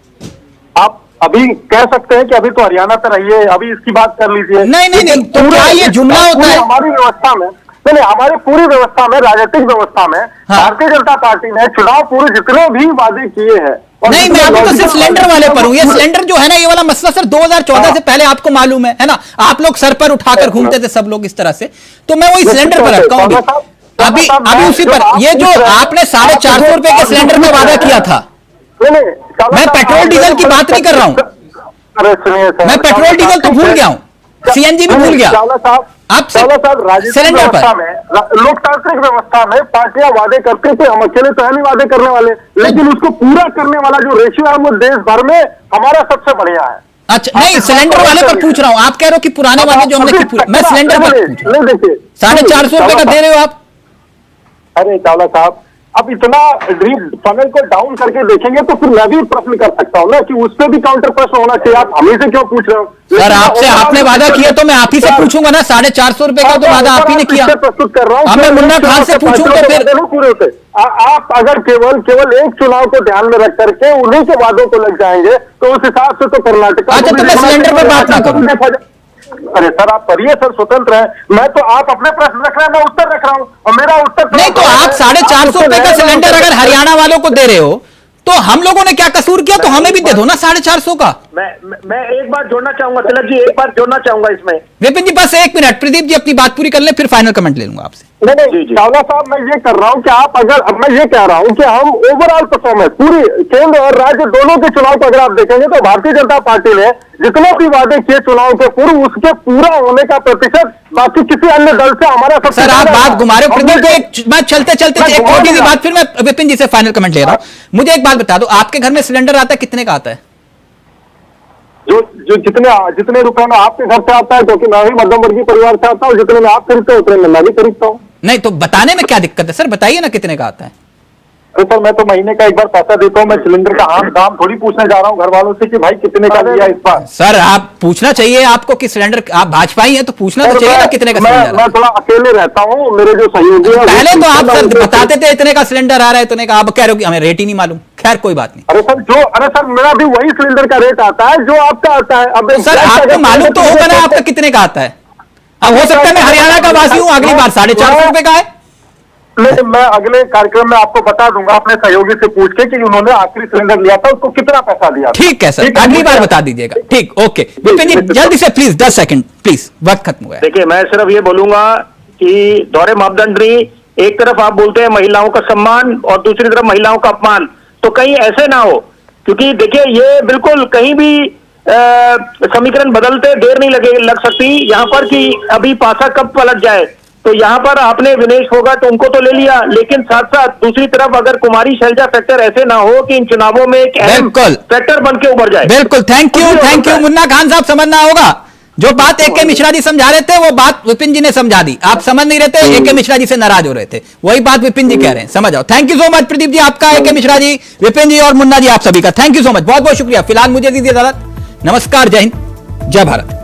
[SPEAKER 11] आप अभी कह सकते हैं कि अभी तो हरियाणा पे रहिए, अभी इसकी बात कर लीजिए।
[SPEAKER 9] नहीं, तो क्या ये जुमला होता है?
[SPEAKER 11] हमारी व्यवस्था में नहीं, हमारी पूरी व्यवस्था में, राजनीतिक व्यवस्था में भारतीय जनता पार्टी ने चुनाव पूर्व जितने भी वादे किए हैं
[SPEAKER 9] नहीं, मैं अभी तो सिर्फ सिलेंडर वाले पर हूं। ये सिलेंडर जो है ना, ये वाला मसला सर 2014 से पहले आपको मालूम है ना? आप लोग सर पर उठाकर घूमते थे सब लोग इस तरह से, तो मैं वही सिलेंडर पर अटका हूं अभी अभी उसी पर। ये जो आपने 450 रुपए के सिलेंडर में वादा किया था, मैं पेट्रोल डीजल की बात नहीं कर रहा हूं। मैं पेट्रोल डीजल तो भूल गया हूं, सीएनजी भी भूल गया। आप सिलेंडर पर
[SPEAKER 10] लोकतांत्रिक व्यवस्था में पार्टियां वादे करती थी, हम अकेले तो है नहीं वादे करने वाले, लेकिन उसको पूरा करने वाला जो रेशियो है वो देश भर में हमारा सबसे बढ़िया है।
[SPEAKER 9] अच्छा नहीं, सिलेंडर वाले पर पूछ रहा हूं। आप कह रहे हो कि पुराने वाले जो हमने, मैं सिलेंडर पर पूछ रहा हूं।
[SPEAKER 10] देखिए
[SPEAKER 9] 450 रुपए का दे रहे हो आप।
[SPEAKER 10] अरे चावला साहब, अब इतना डीप फनल को डाउन करके देखेंगे तो फिर मैं भी प्रश्न कर सकता हूँ ना कि उस पर भी काउंटर प्रश्न होना चाहिए। आप हमें से क्यों पूछ रहे हो?
[SPEAKER 9] सर आपसे आपने वादा किया तो मैं आप ही से पूछूंगा ना। 450 रुपए का तो वादा आप ही ने किया।
[SPEAKER 10] प्रस्तुत कर रहा हूँ,
[SPEAKER 9] मैं मुन्ना खान से पूछूंगा फिर
[SPEAKER 10] पूरे होते। आप अगर केवल एक चुनाव को ध्यान में रख करके उन्हीं के वादों को लग जाएंगे तो उस हिसाब से तो कर्नाटक।
[SPEAKER 9] अच्छा तो मैं सिलेंडर पर बात ना करूं।
[SPEAKER 10] अरे सर आप करिए सर, स्वतंत्र है। मैं तो आप अपने प्रश्न रख रहे हैं, मैं उत्तर रख रहा हूँ और मेरा उत्तर
[SPEAKER 9] नहीं। तो आप 450 रुपए का सिलेंडर अगर हरियाणा वालों को दे रहे हो तो हम लोगों ने क्या कसूर किया? तो हमें भी दे दो ना 450 का।
[SPEAKER 12] मैं एक बात जोड़ना चाहूंगा तिलक जी, एक बात जोड़ना चाहूंगा इसमें।
[SPEAKER 9] विपिन जी बस एक मिनट, प्रदीप जी अपनी बात पूरी कर लें, फिर फाइनल कमेंट ले लूंगा आपसे।
[SPEAKER 10] नहीं चावला साहब, मैं ये कर रहा हूँ कि आप अगर, मैं ये कह रहा हूँ कि हम ओवरऑल परफॉर्मेंस पूरी केंद्र और राज्य दोनों के चुनाव को अगर आप देखेंगे तो भारतीय जनता पार्टी ने जितने भी वादे किए चुनाव के पूर्व, उसके पूरा होने का प्रतिशत बाकी किसी अन्य दल से हमारा सबसे।
[SPEAKER 9] सर आप बात घुमा रहे हो प्रदीप जी। एक बात चलते चलते एक छोटी सी बात, फिर मैं विपिन जी से फाइनल कमेंट ले रहा हूँ। मुझे एक बात बता दो, आपके घर में सिलेंडर आता है कितने का आता है?
[SPEAKER 10] जो जितने रुपए में आपके घर से आता है, क्योंकि मैं भी मध्यम वर्गीय परिवार से आता हूँ, जितने में आप खरीदते हो उतने में मैं भी खरीदता हूँ।
[SPEAKER 9] नहीं तो बताने में क्या दिक्कत है सर? बताइए ना कितने का आता है।
[SPEAKER 10] अरे सर मैं तो महीने का एक बार पैसा देता हूँ। मैं सिलेंडर का दाम थोड़ी पूछने जा रहा हूँ घर वालों से कि भाई कितने का दिया इस बार।
[SPEAKER 9] सर आप पूछना चाहिए आपको कि सिलेंडर, आप भाजपाई हैं तो पूछना तो चाहिए ना कितने का सिलेंडर।
[SPEAKER 10] मैं थोड़ा अकेले रहता हूँ, मेरे जो सहयोगी हैं
[SPEAKER 9] पहले तो आप सर बताते थे इतने का सिलेंडर आ रहा है, इतने का। आप कह रहे हो कि हमें रेट ही नहीं मालूम। खैर कोई बात नहीं।
[SPEAKER 10] अरे सर मेरा भी वही सिलेंडर का रेट आता है जो आपका आता है। अब
[SPEAKER 9] सर आपको मालूम तो होगा ना आपका कितने का आता है। अब हो सकता है मैं हरियाणा का वासी हूँ, अगली बार 450 रुपए का है।
[SPEAKER 10] लेकिन मैं अगले कार्यक्रम में आपको बता दूंगा अपने सहयोगी से पूछ के कि उन्होंने आखिरी सिलेंडर लिया था उसको कितना पैसा दिया।
[SPEAKER 9] ठीक है सर, अगली बार बता दीजिएगा। ठीक, ओके विपिन जी जल्दी से प्लीज 10 सेकंड प्लीज, वक्त खत्म हुआ है।
[SPEAKER 12] देखिए मैं सिर्फ ये बोलूंगा कि दोहरे मापदंड नहीं, एक तरफ आप बोलते हैं महिलाओं का सम्मान और दूसरी तरफ महिलाओं का अपमान, तो कहीं ऐसे ना हो। क्योंकि देखिए ये बिल्कुल कहीं भी समीकरण बदलते देर नहीं लग सकती यहाँ पर कि अभी पासा कब पलट जाए। तो यहाँ पर आपने विनेश फोगाट तो उनको तो ले लिया, लेकिन साथ साथ दूसरी तरफ अगर कुमारी शैलजा फैक्टर ऐसे ना हो कि इन चुनावों में एक अहम फैक्टर बन के उभर जाए।
[SPEAKER 9] बिल्कुल, थैंक यू मुन्ना खान साहब। समझना होगा जो बात ए.के. मिश्रा जी समझा रहे थे वो बात विपिन जी ने समझा दी। आप समझ नहीं रहे थे, ए.के. मिश्रा जी से नाराज हो रहे थे, वही बात विपिन जी कह रहे हैं। समझ आओ। Thank you so much Pradeep ji आपका, ए.के. मिश्रा जी, विपिन जी और मुन्ना जी आप सभी का थैंक यू सो मच। बहुत बहुत शुक्रिया। फिलहाल मुझे दीजिए इजाजत। नमस्कार, जय हिंद, जय भारत।